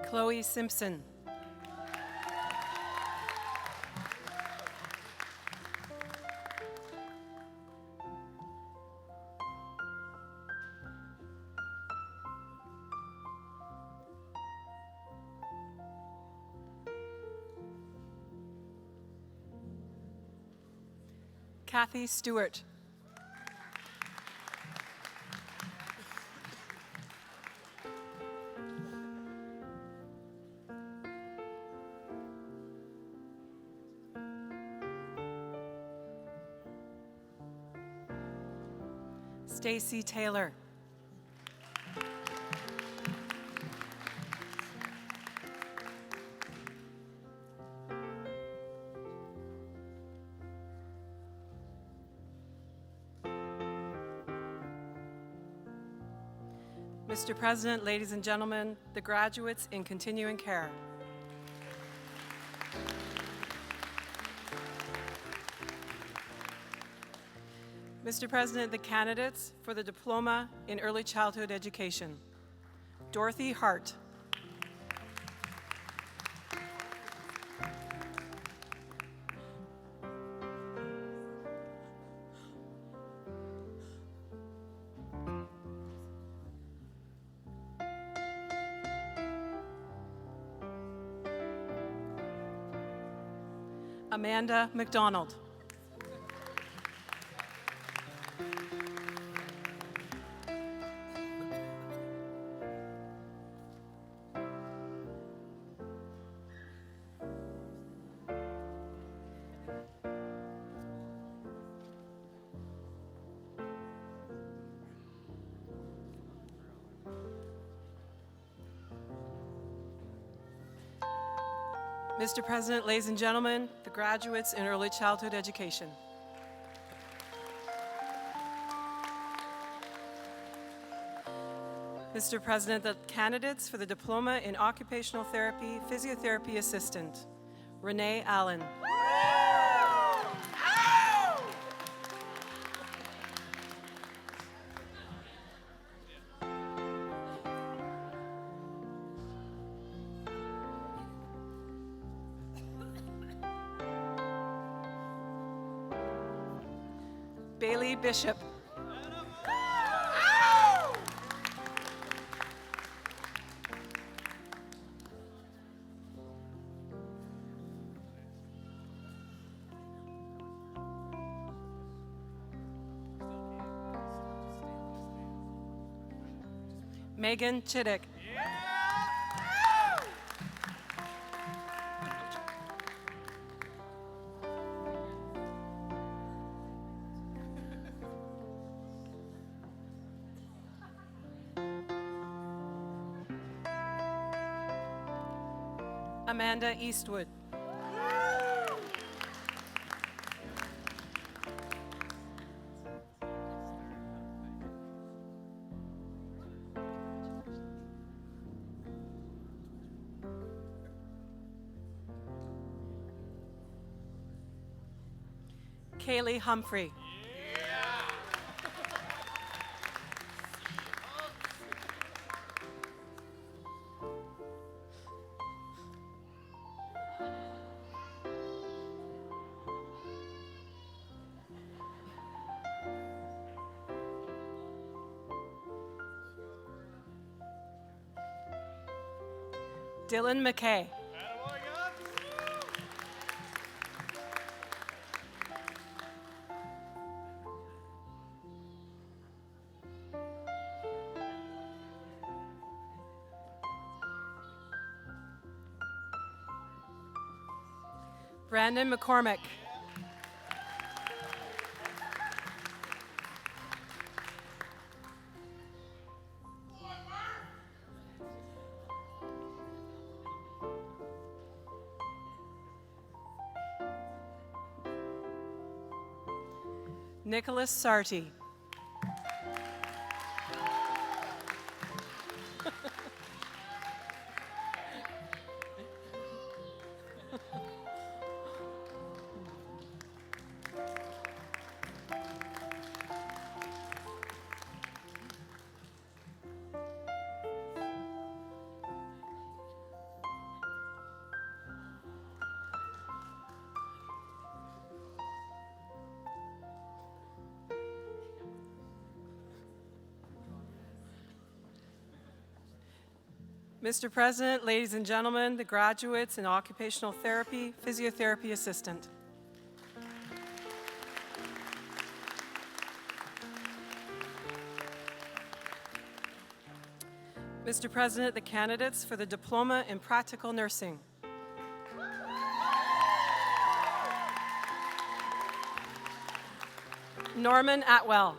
Chloe Simpson. Kathy Stewart. Stacy Taylor. Mr. President, ladies and gentlemen, the graduates in continuing care. Mr. President, the candidates for the Diploma in Early Childhood Education. Dorothy Hart. Amanda McDonald. Mr. President, ladies and gentlemen, the graduates in early childhood education. Mr. President, the candidates for the Diploma in Occupational Therapy, Physiotherapy Assistant. Renee Allen. Bailey Bishop. Megan Chittick. Amanda Eastwood. Kaylee Humphrey. Dylan McKay. Brandon McCormick. Nicholas Sarty. Mr. President, ladies and gentlemen, the graduates in Occupational Therapy, Physiotherapy Assistant. Mr. President, the candidates for the Diploma in Practical Nursing. Norman Atwell.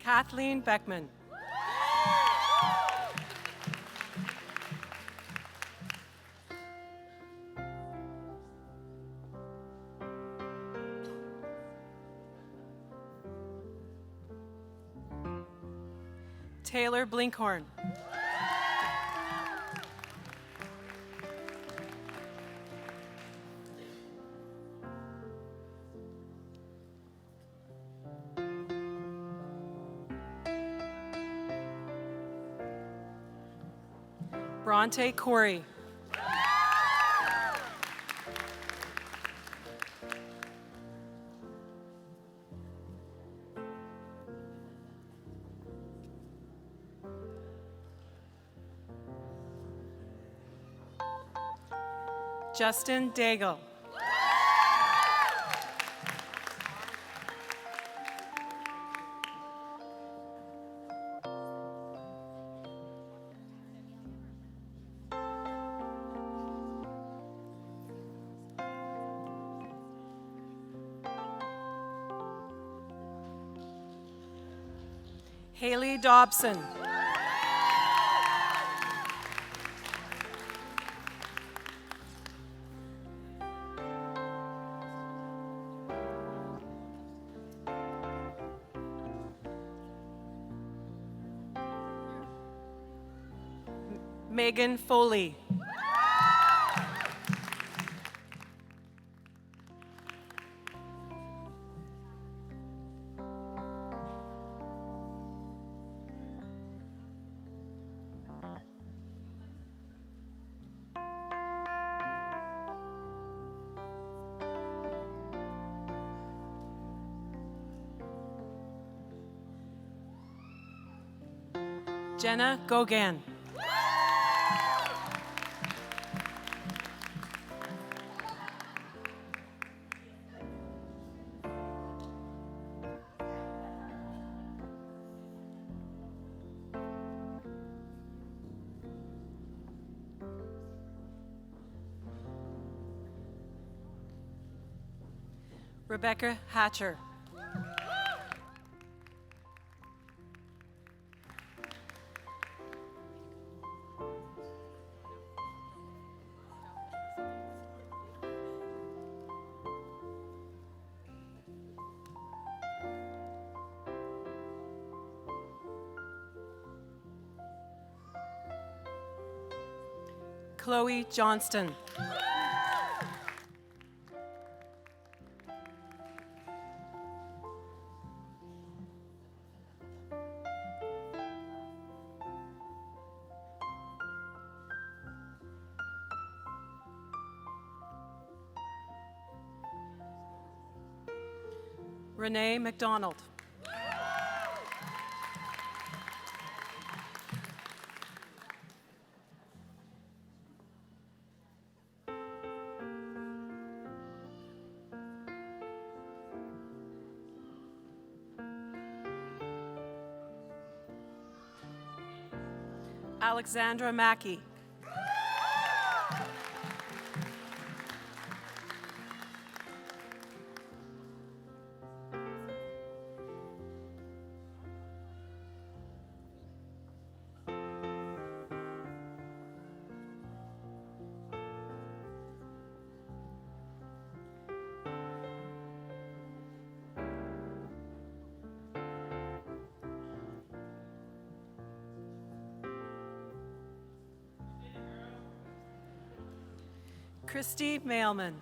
Kathleen Beckman. Taylor Blinkhorn. Bronte Corey. Justin Daigle. Haley Dobson. Megan Foley. Jenna Gogan. Rebecca Hatcher. Chloe Johnston. Renee McDonald. Alexandra Mackey. Christy Mailman.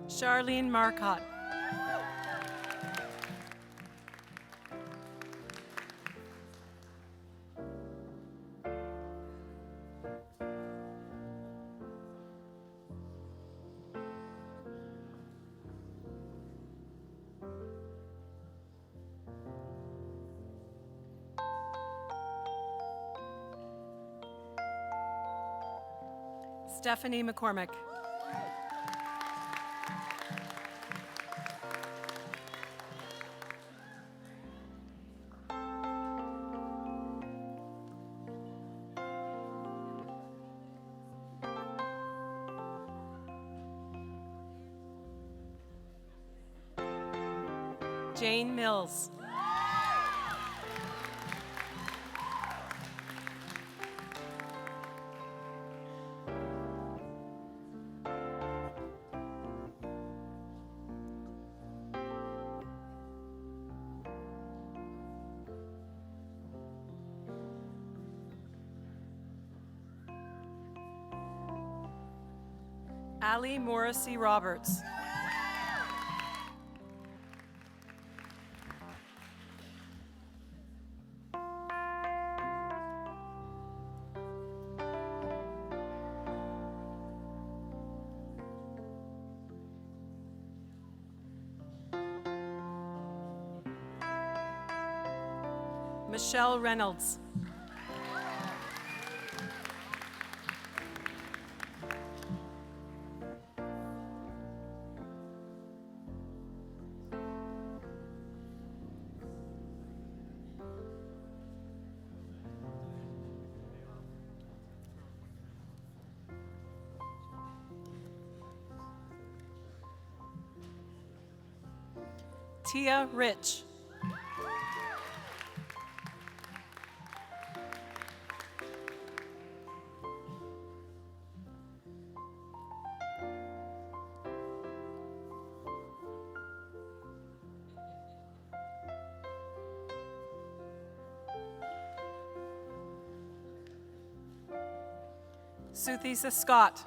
Charlene Marcotte. Stephanie McCormick. Jane Mills. Ali Morrissey Roberts. Michelle Reynolds. Tia Rich. Suthisa Scott.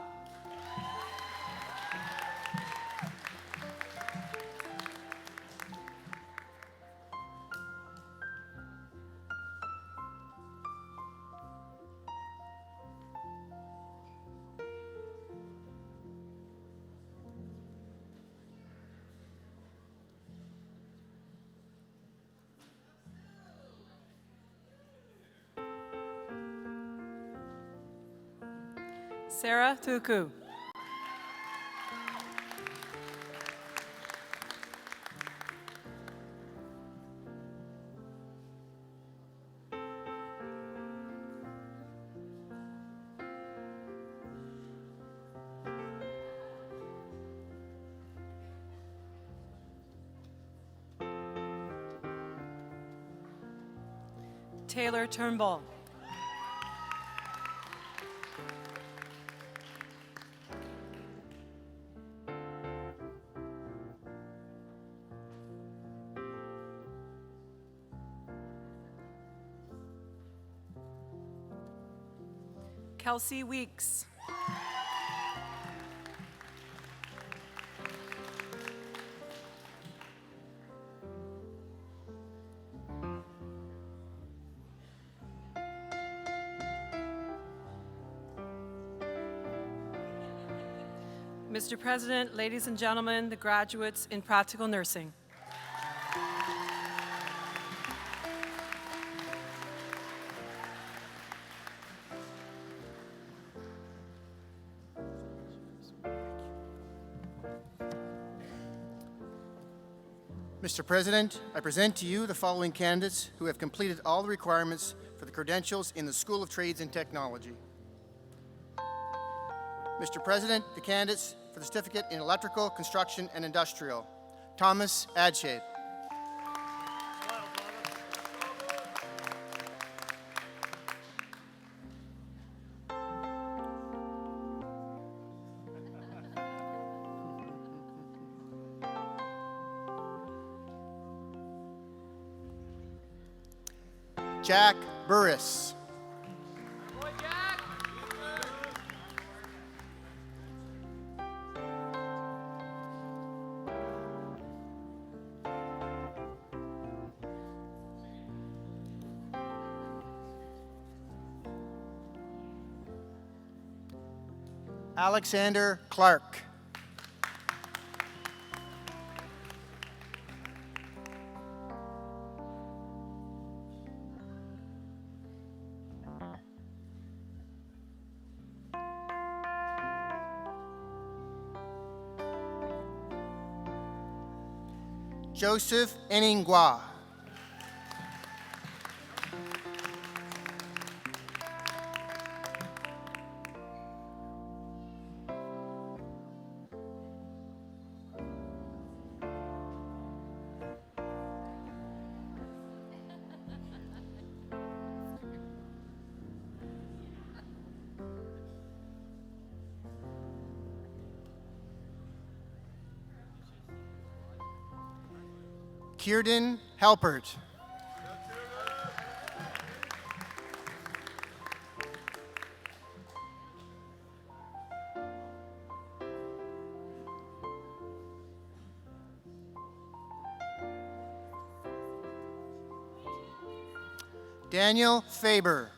Sarah Thuku. Taylor Turnbull. Kelsey Weeks. Mr. President, ladies and gentlemen, the graduates in practical nursing. Mr. President, I present to you the following candidates who have completed all the requirements for the credentials in the School of Trades and Technology. Mr. President, the candidates for the certificate in Electrical, Construction, and Industrial. Thomas Adshade. Jack Burris. Alexander Clark. Joseph Eningwa. Kierden Halpert. Daniel Faber.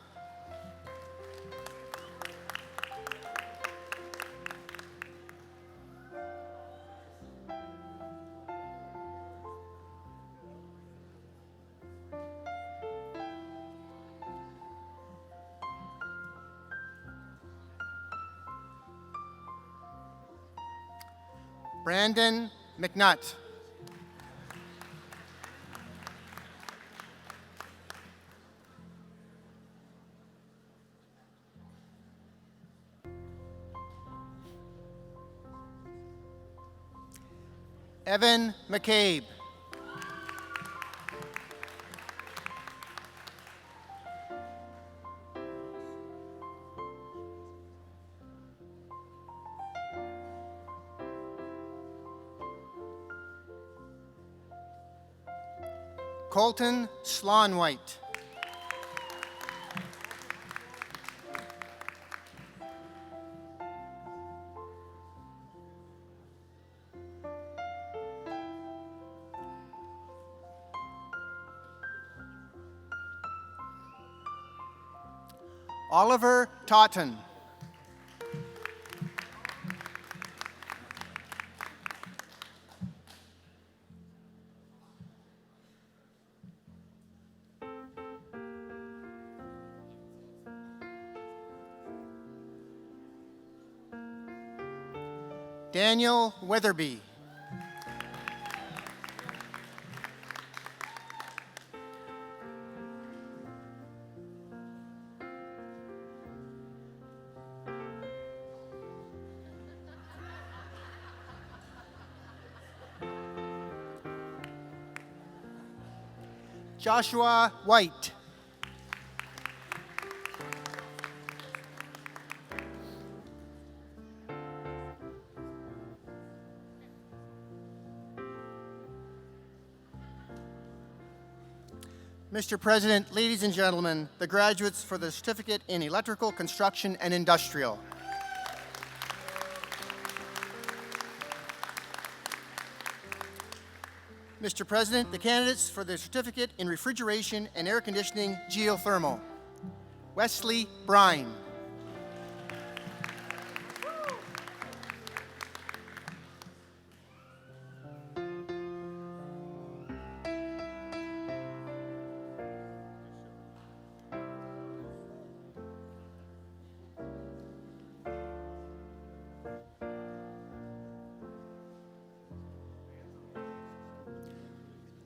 Brandon McNutt. Evan McCabe. Colton Slonwhite. Oliver Totten. Daniel Weatherby. Joshua White. Mr. President, ladies and gentlemen, the graduates for the Certificate in Electrical, Construction, and Industrial. Mr. President, the candidates for the Certificate in Refrigeration and Air Conditioning, Geothermal. Wesley Brine.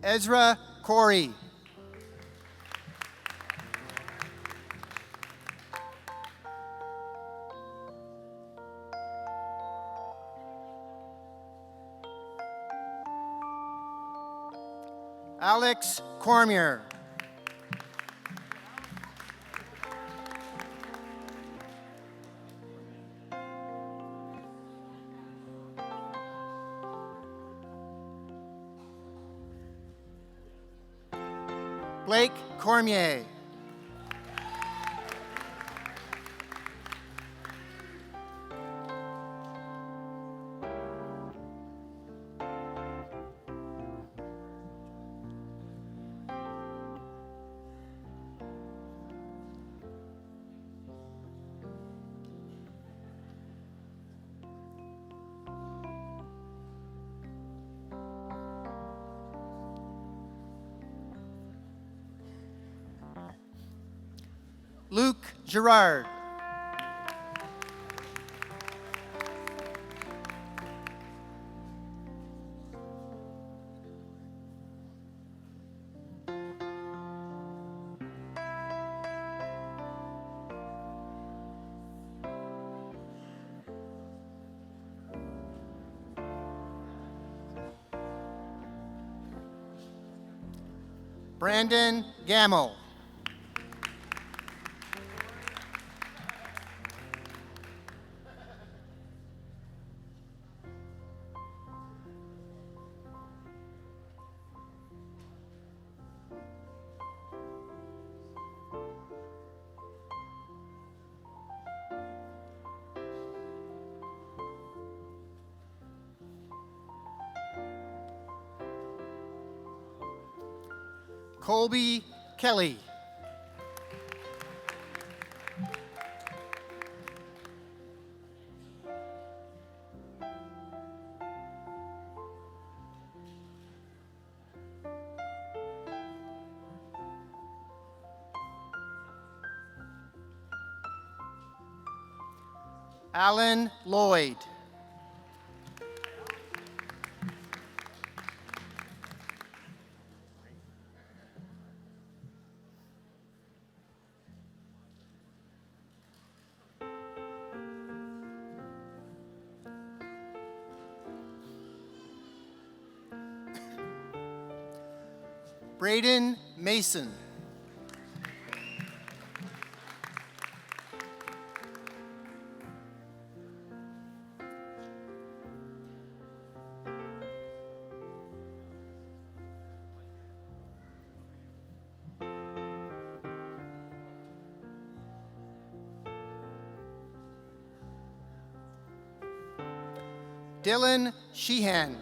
Ezra Corey. Alex Cormier. Blake Cormier. Luke Gerard. Brandon Gamble. Colby Kelly. Alan Lloyd. Braden Mason. Dylan Sheehan.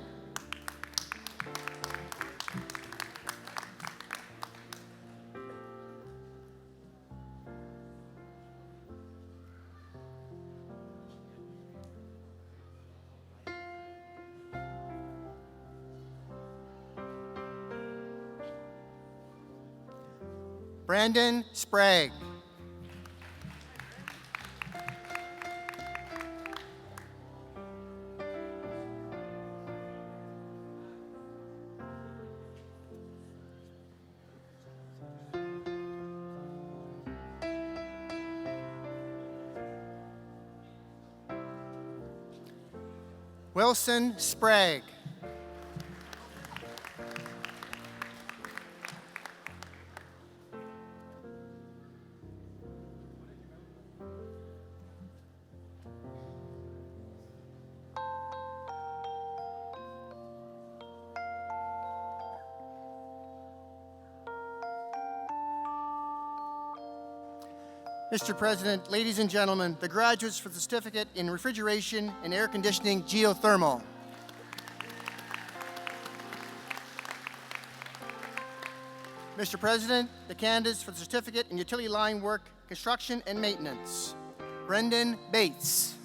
Brandon Sprague. Wilson Sprague. Mr. President, ladies and gentlemen, the graduates for the certificate in refrigeration and air conditioning geothermal. Mr. President, the candidates for the certificate in utility line work, construction and maintenance. Brendan Bates.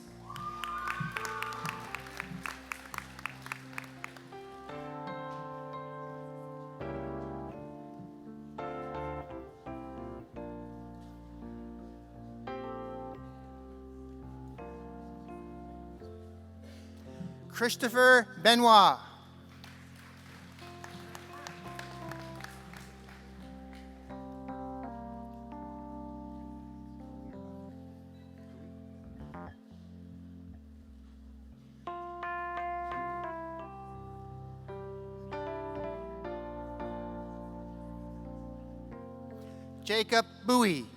Christopher Benoit. Jacob Bowie.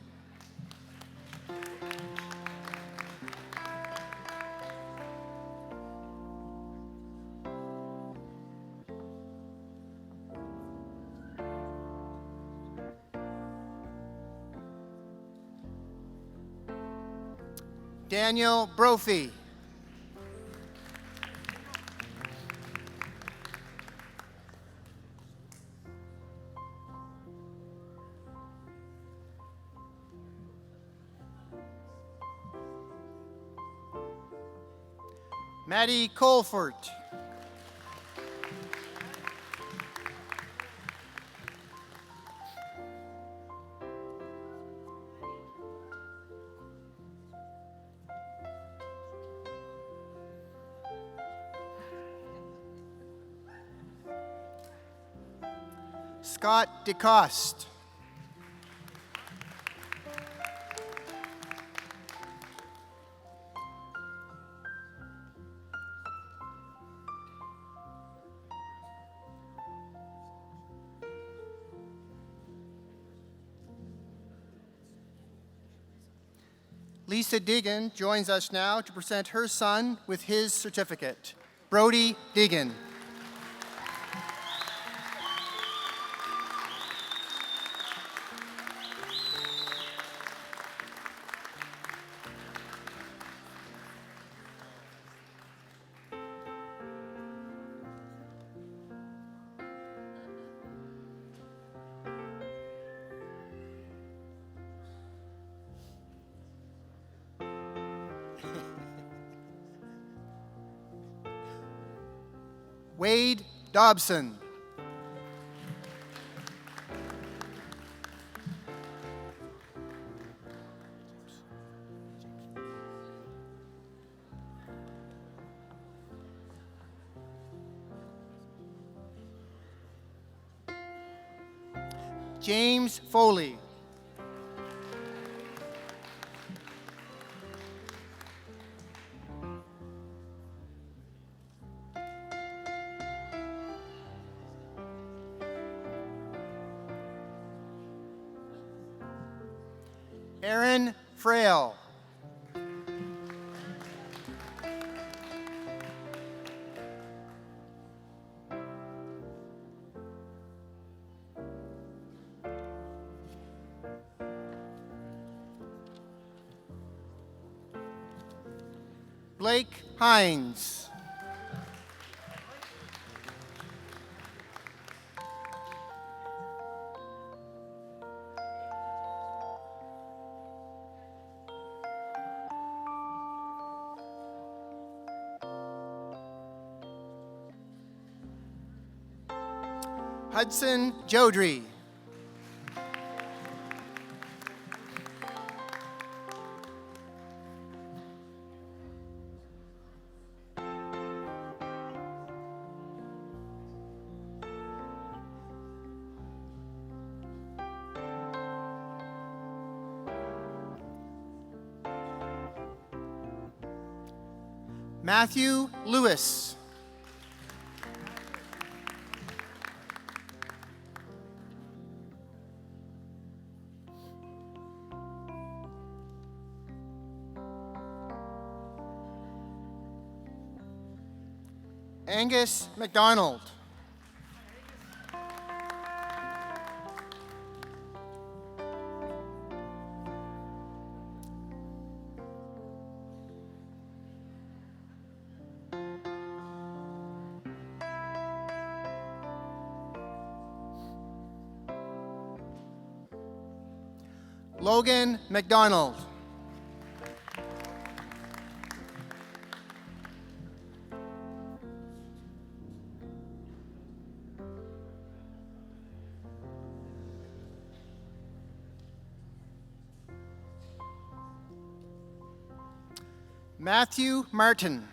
Daniel Brophy. Maddie Colfort. Scott DeCoste. Lisa Deegan joins us now to present her son with his certificate. Brody Deegan. Wade Dobson. James Foley. Aaron Frail. Blake Hines. Hudson Jodry. Matthew Lewis. Angus McDonald. Logan McDonald. Matthew Martin.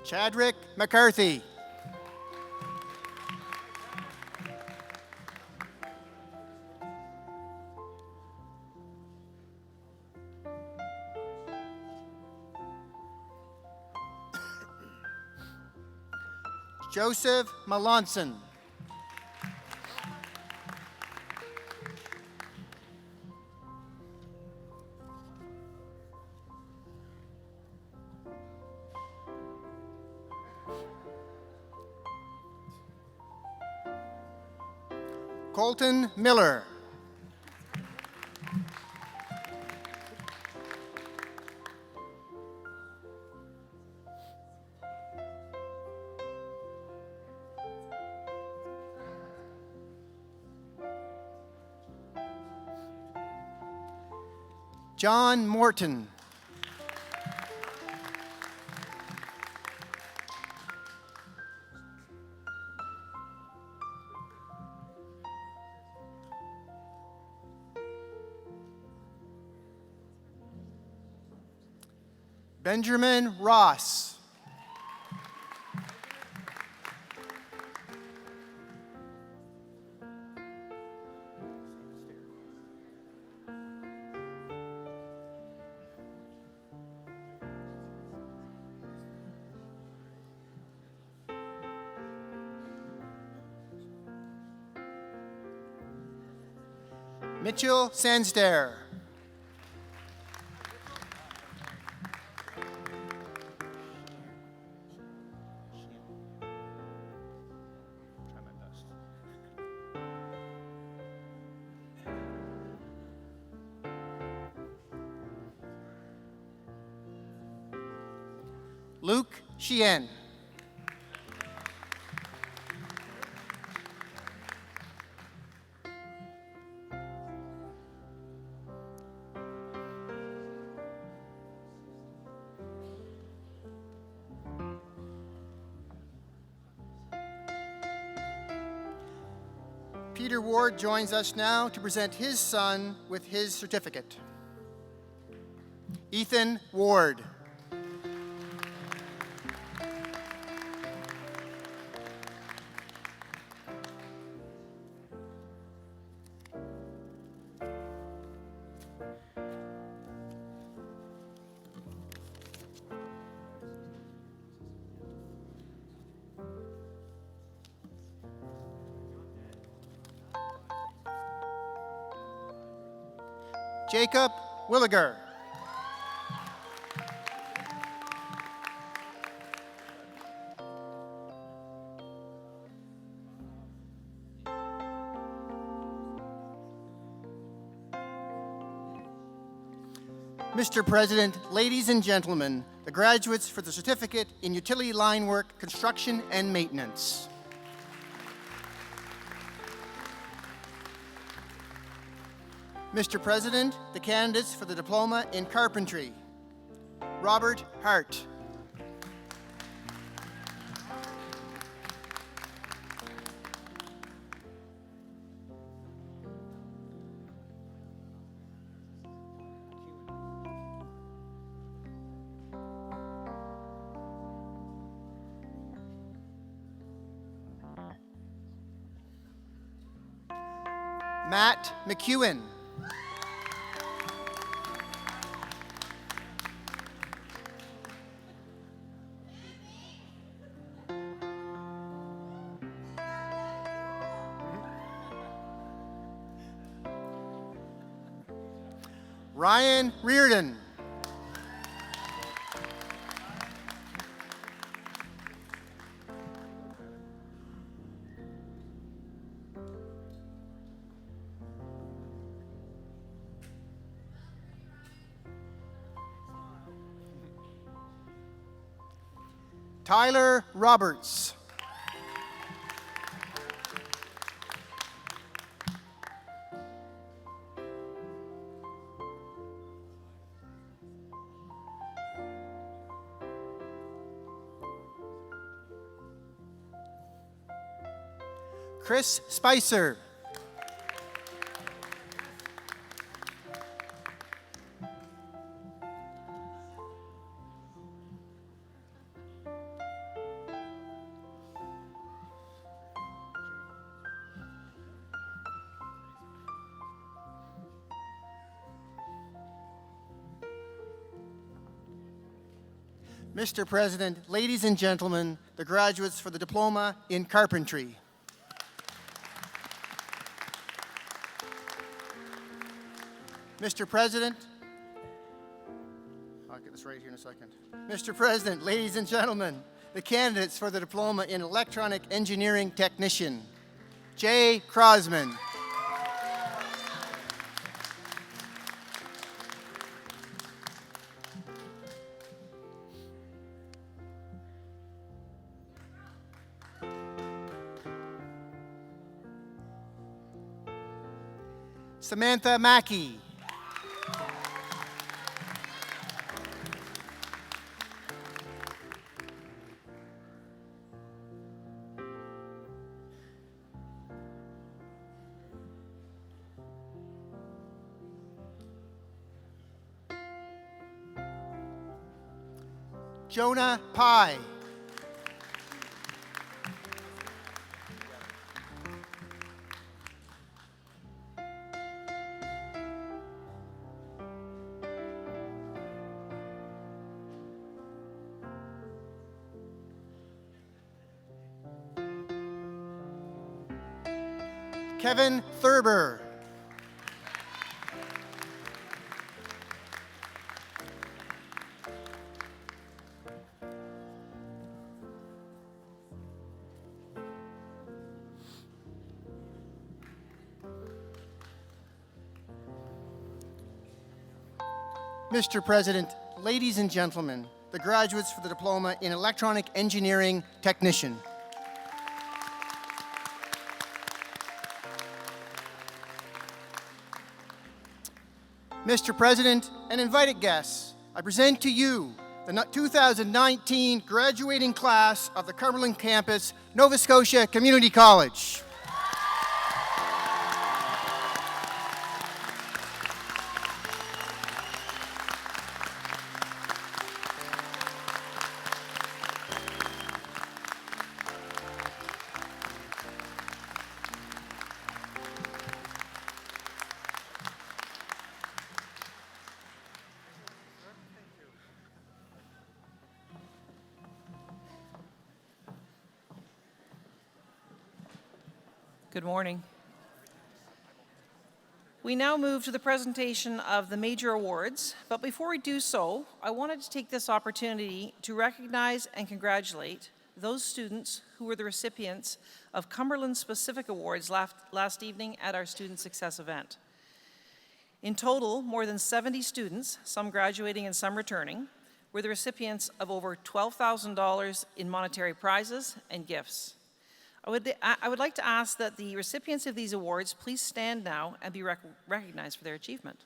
Chadrick McCarthy. Joseph Melanson. Colton Miller. John Morton. Benjamin Ross. Mitchell Sanster. Luke Sheehan. Peter Ward joins us now to present his son with his certificate. Ethan Ward. Jacob Williger. Mr. President, ladies and gentlemen, the graduates for the Certificate in Utility Line Work, Construction and Maintenance. Mr. President, the candidates for the Diploma in Carpentry. Robert Hart. Matt McEwen. Ryan Reardon. Tyler Roberts. Chris Spicer. Mr. President, ladies and gentlemen, the graduates for the Diploma in Carpentry. Mr. President, I'll get this right here in a second. Mr. President, ladies and gentlemen, the candidates for the Diploma in Electronic Engineering Technician. Jay Crosman. Samantha Mackey. Jonah Pye. Kevin Thurber. Mr. President, ladies and gentlemen, the graduates for the Diploma in Electronic Engineering Technician. Mr. President and invited guests, I present to you the 2019 graduating class of the Cumberland Campus, Nova Scotia Community College. Good morning. We now move to the presentation of the major awards, but before we do so, I wanted to take this opportunity to recognize and congratulate those students who were the recipients of Cumberland-specific awards last evening at our Student Success event. In total, more than 70 students, some graduating and some returning, were the recipients of over $12,000 in monetary prizes and gifts. I would like to ask that the recipients of these awards please stand now and be recognized for their achievement.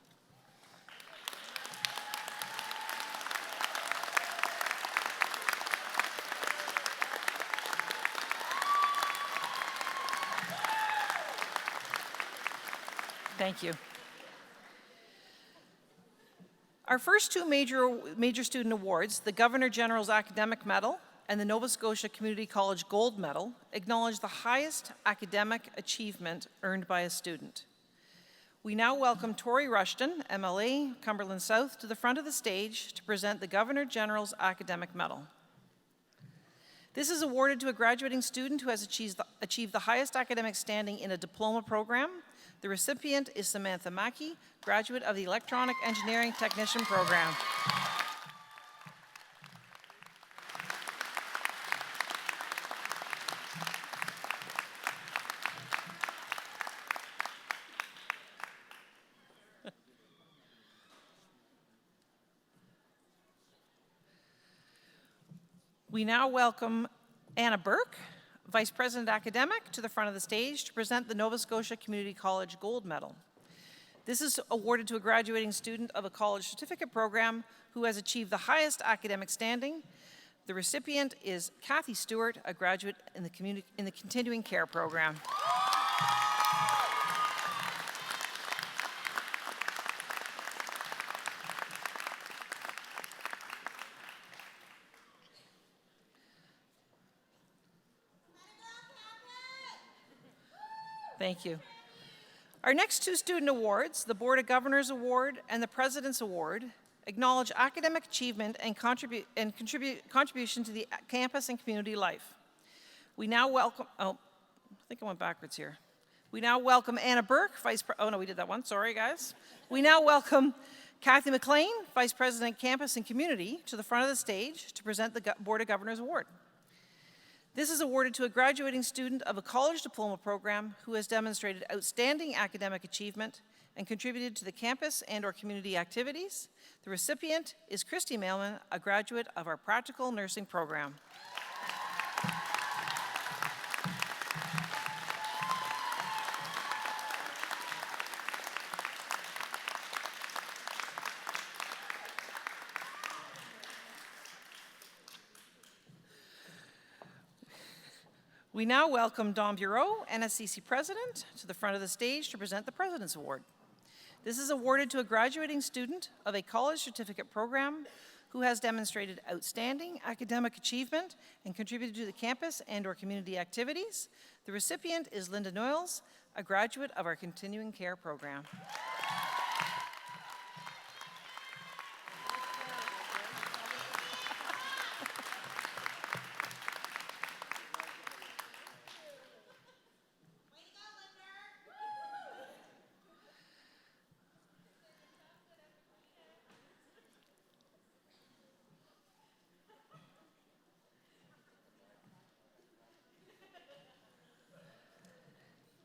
Thank you. Our first two major student awards, the Governor General's Academic Medal and the Nova Scotia Community College Gold Medal, acknowledge the highest academic achievement earned by a student. We now welcome Tori Rushton, MLA, Cumberland South, to the front of the stage to present the Governor General's Academic Medal. This is awarded to a graduating student who has achieved the highest academic standing in a diploma program. The recipient is Samantha Mackey, graduate of the Electronic Engineering Technician program. We now welcome Anna Burke, Vice President Academic, to the front of the stage to present the Nova Scotia Community College Gold Medal. This is awarded to a graduating student of a college certificate program who has achieved the highest academic standing. The recipient is Kathy Stewart, a graduate in the Continuing Care program. Thank you. Our next two student awards, the Board of Governors Award and the President's Award, acknowledge academic achievement and contribution to the campus and community life. We now welcome, I think I went backwards here. We now welcome Anna Burke, we did that one, sorry guys. We now welcome Kathy McLean, Vice President Campus and Community, to the front of the stage to present the Board of Governors Award. This is awarded to a graduating student of a college diploma program who has demonstrated outstanding academic achievement and contributed to the campus and/or community activities. The recipient is Christy Mailman, a graduate of our practical nursing program. We now welcome Don Bureau, NSCC President, to the front of the stage to present the President's Award. This is awarded to a graduating student of a college certificate program who has demonstrated outstanding academic achievement and contributed to the campus and/or community activities. The recipient is Linda Noyles, a graduate of our Continuing Care program.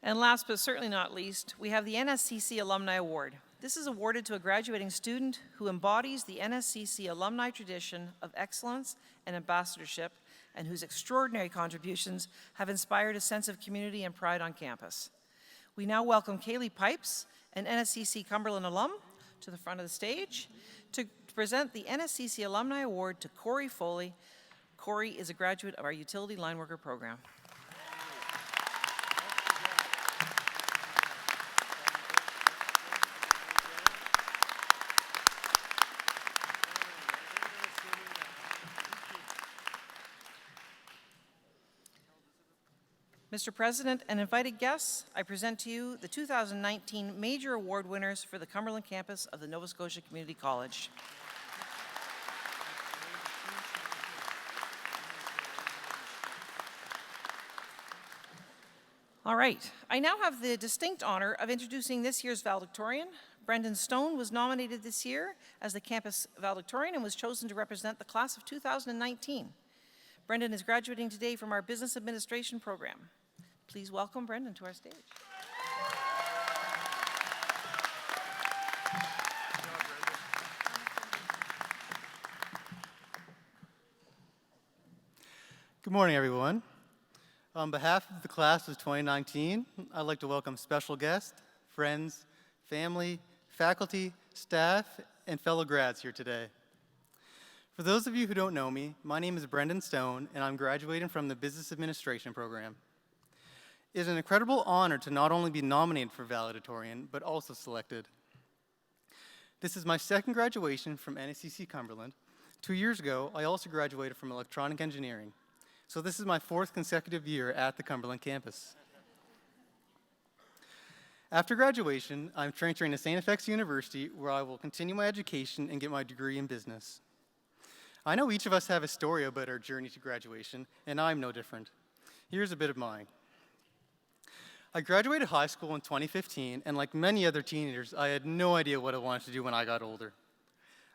And last but certainly not least, we have the NSCC Alumni Award. This is awarded to a graduating student who embodies the NSCC alumni tradition of excellence and ambassadorship, and whose extraordinary contributions have inspired a sense of community and pride on campus. We now welcome Kaylee Pipes, an NSCC Cumberland alum, to the front of the stage to present the NSCC Alumni Award to Corey Foley. Corey is a graduate of our Utility Line Worker program. Mr. President and invited guests, I present to you the 2019 Major Award winners for the Cumberland campus of the Nova Scotia Community College. All right, I now have the distinct honor of introducing this year's valedictorian. Brendan Stone was nominated this year as the campus valedictorian and was chosen to represent the class of 2019. Brendan is graduating today from our business administration program. Please welcome Brendan to our stage. Good morning, everyone. On behalf of the class of 2019, I'd like to welcome special guests, friends, family, faculty, staff, and fellow grads here today. For those of you who don't know me, my name is Brendan Stone, and I'm graduating from the Business Administration program. It is an incredible honor to not only be nominated for valedictorian, but also selected. This is my second graduation from NSCC Cumberland. 2 years ago, I also graduated from electronic engineering. So this is my fourth consecutive year at the Cumberland campus. After graduation, I'm transferring to St. FX University, where I will continue my education and get my degree in business. I know each of us have a story about our journey to graduation, and I'm no different. Here's a bit of mine. I graduated high school in 2015, and like many other teenagers, I had no idea what I wanted to do when I got older.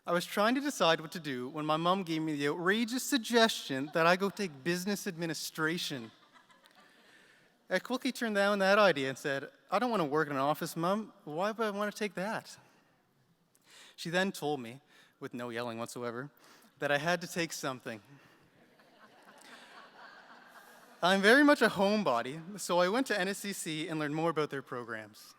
I was trying to decide what to do when my mom gave me the outrageous suggestion that I go take business administration. I quickly turned down that idea and said, I don't want to work in an office, Mom. Why would I want to take that? She then told me, with no yelling whatsoever, that I had to take something. I'm very much a homebody, so I went to NSCC and learned more about their programs.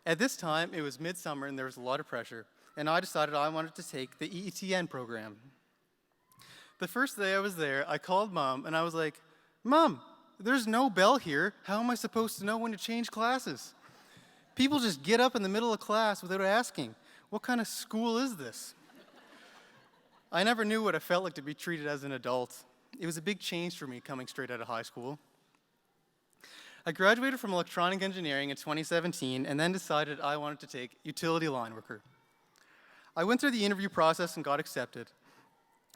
At this time, it was midsummer and there was a lot of pressure, and I decided I wanted to take the EETN program. The first day I was there, I called Mom and I was like, Mom, there's no bell here. How am I supposed to know when to change classes? People just get up in the middle of class without asking. What kind of school is this? I never knew what it felt like to be treated as an adult. It was a big change for me coming straight out of high school. I graduated from electronic engineering in 2017 and then decided I wanted to take utility line worker. I went through the interview process and got accepted.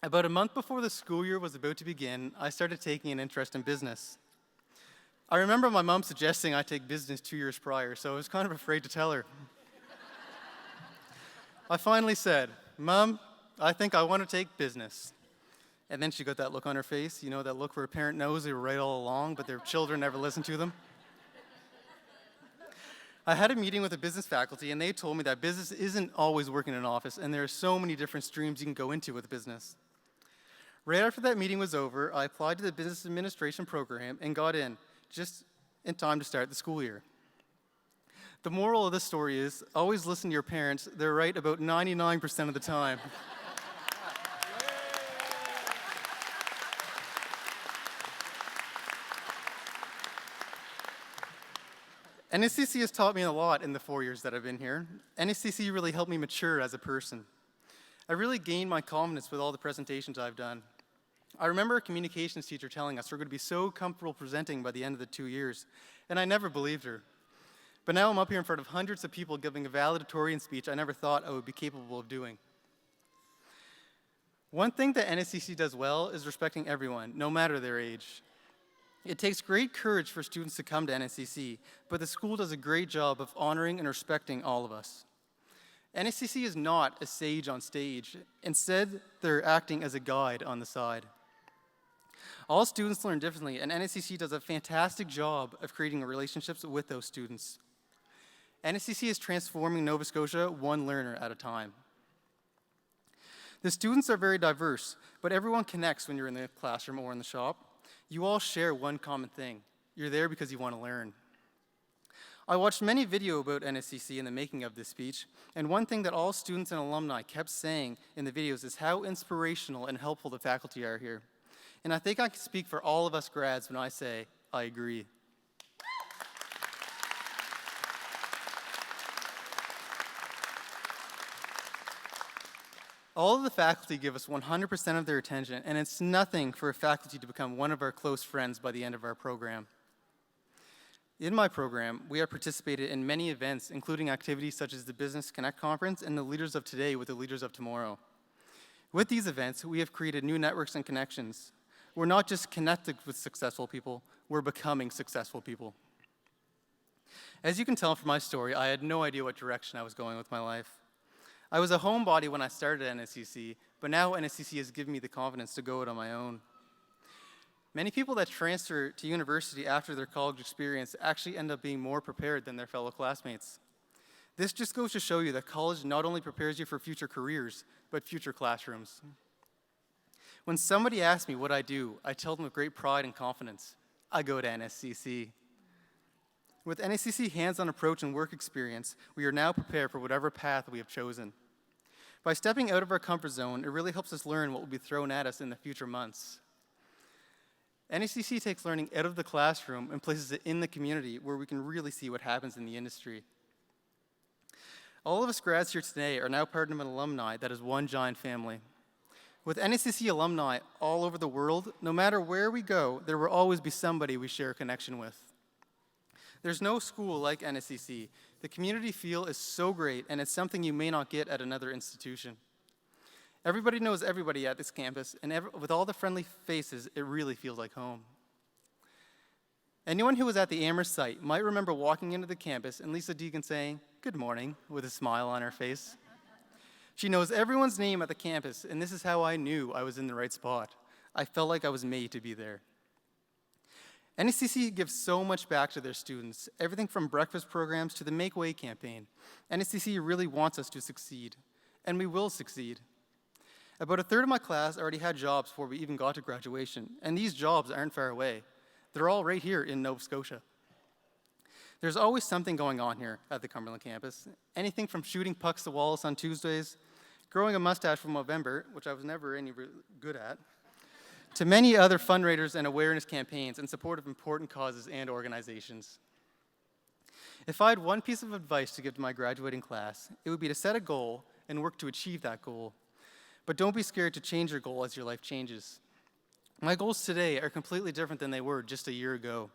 About a month before the school year was about to begin, I started taking an interest in business. I remember my mom suggesting I take business 2 years prior, so I was kind of afraid to tell her. I finally said, Mom, I think I want to take business. And then she got that look on her face, you know, that look where a parent knows they were right all along, but their children never listen to them. I had a meeting with the business faculty, and they told me that business isn't always working in an office, and there are so many different streams you can go into with business. Right after that meeting was over, I applied to the business administration program and got in, just in time to start the school year. The moral of this story is, always listen to your parents. They're right about 99% of the time. NSCC has taught me a lot in the 4 years that I've been here. NSCC really helped me mature as a person. I really gained my confidence with all the presentations I've done. I remember a communications teacher telling us we're going to be so comfortable presenting by the end of the 2 years, and I never believed her. But now I'm up here in front of hundreds of people giving a valedictorian speech I never thought I would be capable of doing. One thing that NSCC does well is respecting everyone, no matter their age. It takes great courage for students to come to NSCC, but the school does a great job of honoring and respecting all of us. NSCC is not a sage on stage. Instead, they're acting as a guide on the side. All students learn differently, and NSCC does a fantastic job of creating relationships with those students. NSCC is transforming Nova Scotia one learner at a time. The students are very diverse, but everyone connects when you're in the classroom or in the shop. You all share one common thing. You're there because you want to learn. I watched many videos about NSCC in the making of this speech, and one thing that all students and alumni kept saying in the videos is how inspirational and helpful the faculty are here. And I think I can speak for all of us grads when I say, I agree. All of the faculty give us 100% of their attention, and it's nothing for a faculty to become one of our close friends by the end of our program. In my program, we have participated in many events, including activities such as the Business Connect Conference and the Leaders of Today with the Leaders of Tomorrow. With these events, we have created new networks and connections. We're not just connected with successful people, we're becoming successful people. As you can tell from my story, I had no idea what direction I was going with my life. I was a homebody when I started at NSCC, but now NSCC has given me the confidence to go it on my own. Many people that transfer to university after their college experience actually end up being more prepared than their fellow classmates. This just goes to show you that college not only prepares you for future careers, but future classrooms. When somebody asks me what I do, I tell them with great pride and confidence, I go to NSCC. With NSCC hands-on approach and work experience, we are now prepared for whatever path we have chosen. By stepping out of our comfort zone, it really helps us learn what will be thrown at us in the future months. NSCC takes learning out of the classroom and places it in the community where we can really see what happens in the industry. All of us grads here today are now part of an alumni that is one giant family. With NSCC alumni all over the world, no matter where we go, there will always be somebody we share a connection with. There's no school like NSCC. The community feel is so great, and it's something you may not get at another institution. Everybody knows everybody at this campus, and with all the friendly faces, it really feels like home. Anyone who was at the Amherst site might remember walking into the campus and Lisa Deegan saying, "Good morning," with a smile on her face. She knows everyone's name at the campus, and this is how I knew I was in the right spot. I felt like I was made to be there. NSCC gives so much back to their students, everything from breakfast programs to the Make Way campaign. NSCC really wants us to succeed, and we will succeed. About a third of my class already had jobs before we even got to graduation, and these jobs aren't far away. They're all right here in Nova Scotia. There's always something going on here at the Cumberland campus. Anything from shooting pucks to Wallace on Tuesdays, growing a mustache from November, which I was never any good at, to many other fundraisers and awareness campaigns in support of important causes and organizations. If I had one piece of advice to give to my graduating class, it would be to set a goal and work to achieve that goal. But don't be scared to change your goal as your life changes. My goals today are completely different than they were just a year ago.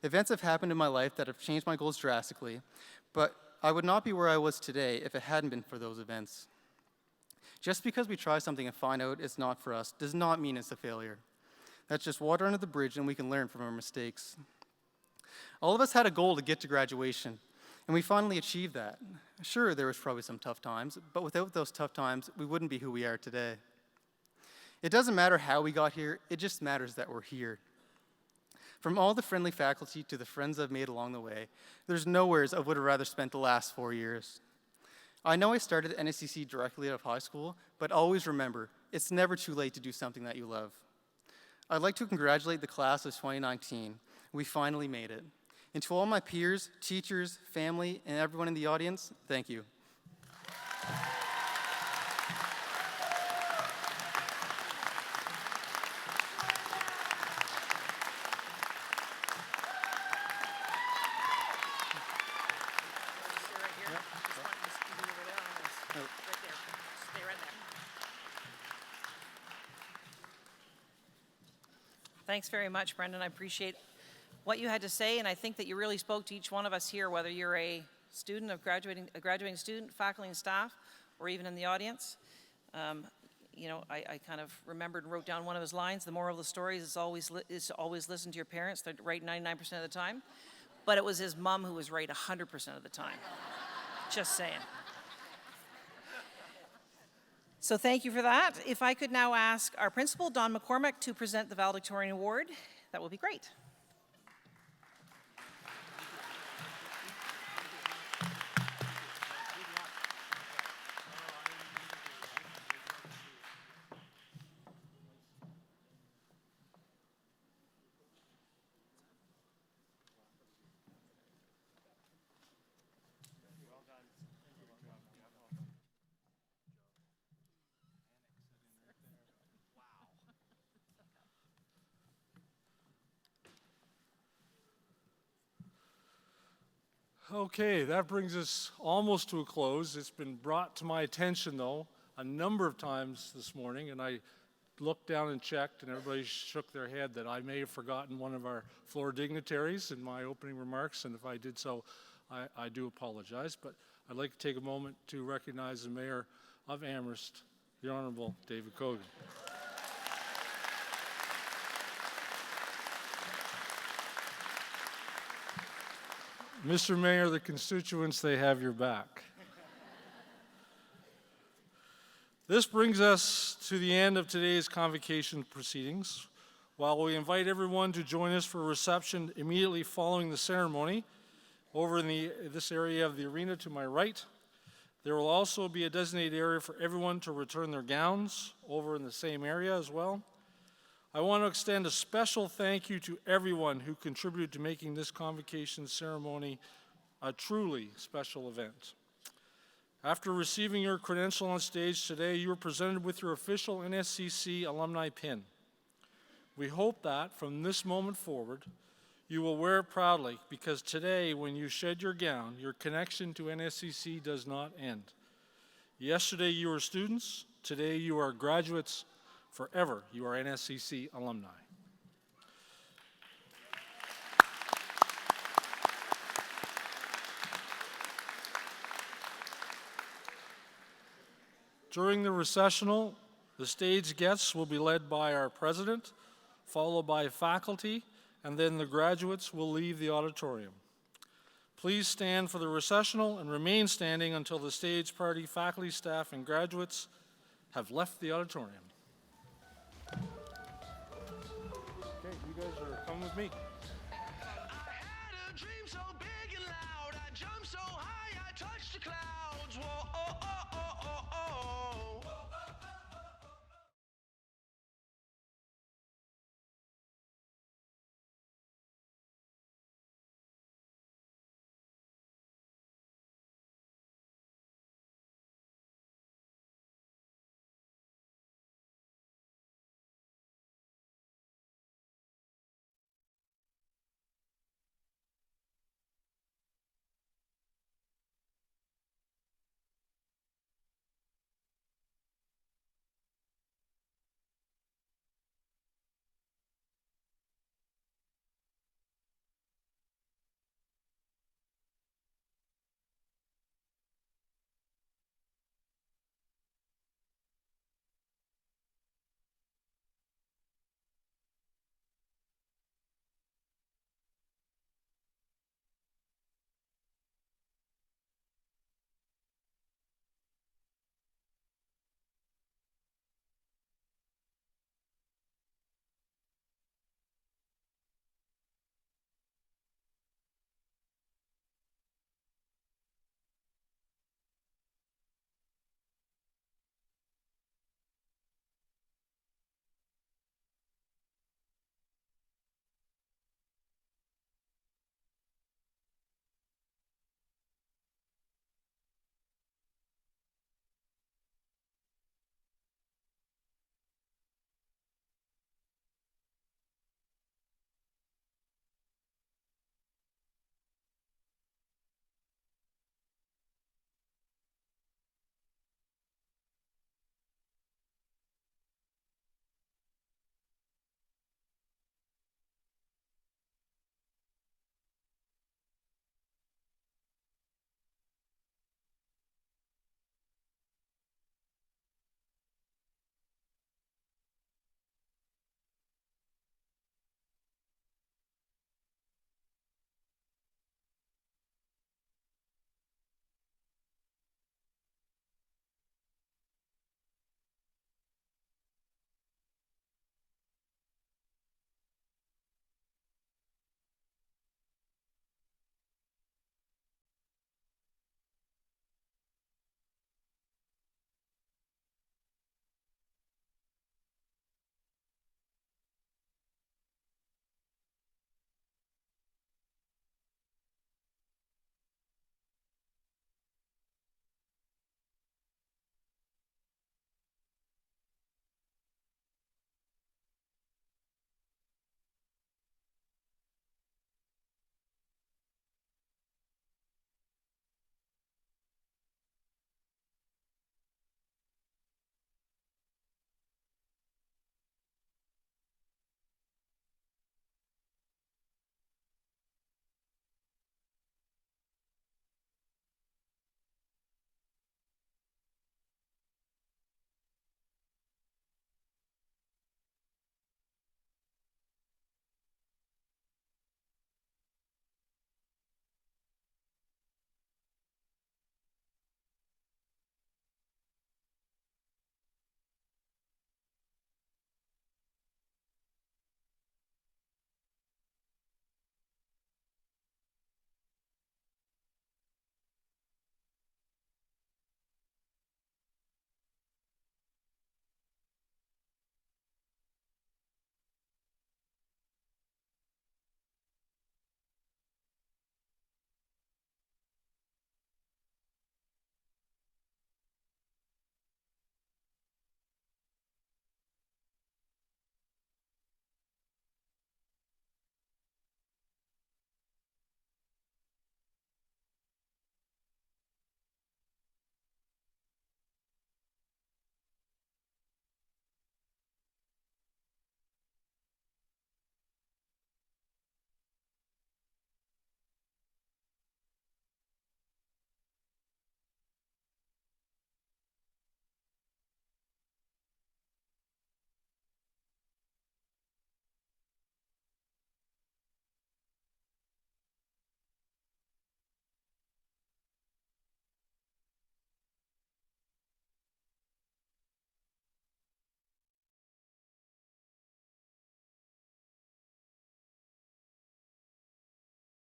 Events have happened in my life that have changed my goals drastically, but I would not be where I was today if it hadn't been for those events. Just because we try something and find out it's not for us does not mean it's a failure. That's just water under the bridge, and we can learn from our mistakes. All of us had a goal to get to graduation, and we finally achieved that. Sure, there was probably some tough times, but without those tough times, we wouldn't be who we are today. It doesn't matter how we got here, it just matters that we're here. From all the friendly faculty to the friends I've made along the way, there's nowhere I would have rather spent the last 4 years. I know I started at NSCC directly out of high school, but always remember, it's never too late to do something that you love. I'd like to congratulate the class of 2019. We finally made it. And to all my peers, teachers, family, and everyone in the audience, thank you. Thanks very much, Brendan. I appreciate what you had to say, and I think that you really spoke to each one of us here, whether you're a student, a graduating student, faculty and staff, or even in the audience. I kind of remembered and wrote down one of his lines. The moral of the story is always listen to your parents. They're right 99% of the time. But it was his mom who was right 100% of the time. Just saying. So thank you for that. If I could now ask our principal, Don McCormick, to present the Valedictorian Award, that would be great. Okay, that brings us almost to a close. It's been brought to my attention, though, a number of times this morning, and I looked down and checked, and everybody shook their head that I may have forgotten one of our floor dignitaries in my opening remarks, and if I did so, I do apologize. But I'd like to take a moment to recognize the Mayor of Amherst, the Honorable David Cogan. Mr. Mayor, the constituents, they have your back. This brings us to the end of today's convocation proceedings. While we invite everyone to join us for a reception immediately following the ceremony, over in this area of the arena to my right, there will also be a designated area for everyone to return their gowns over in the same area as well. I want to extend a special thank you to everyone who contributed to making this convocation ceremony a truly special event. After receiving your credential on stage today, you are presented with your official NSCC alumni pin. We hope that from this moment forward, you will wear it proudly, because today, when you shed your gown, your connection to NSCC does not end. Yesterday you were students, today you are graduates, forever you are NSCC alumni. During the recessional, the stage guests will be led by our president, followed by faculty, and then the graduates will leave the auditorium. Please stand for the recessional and remain standing until the stage party, faculty, staff, and graduates have left the auditorium. Okay, you guys are coming with me. I had a dream so big and loud, I jumped so high, I touched the clouds. Whoa, oh, oh, oh.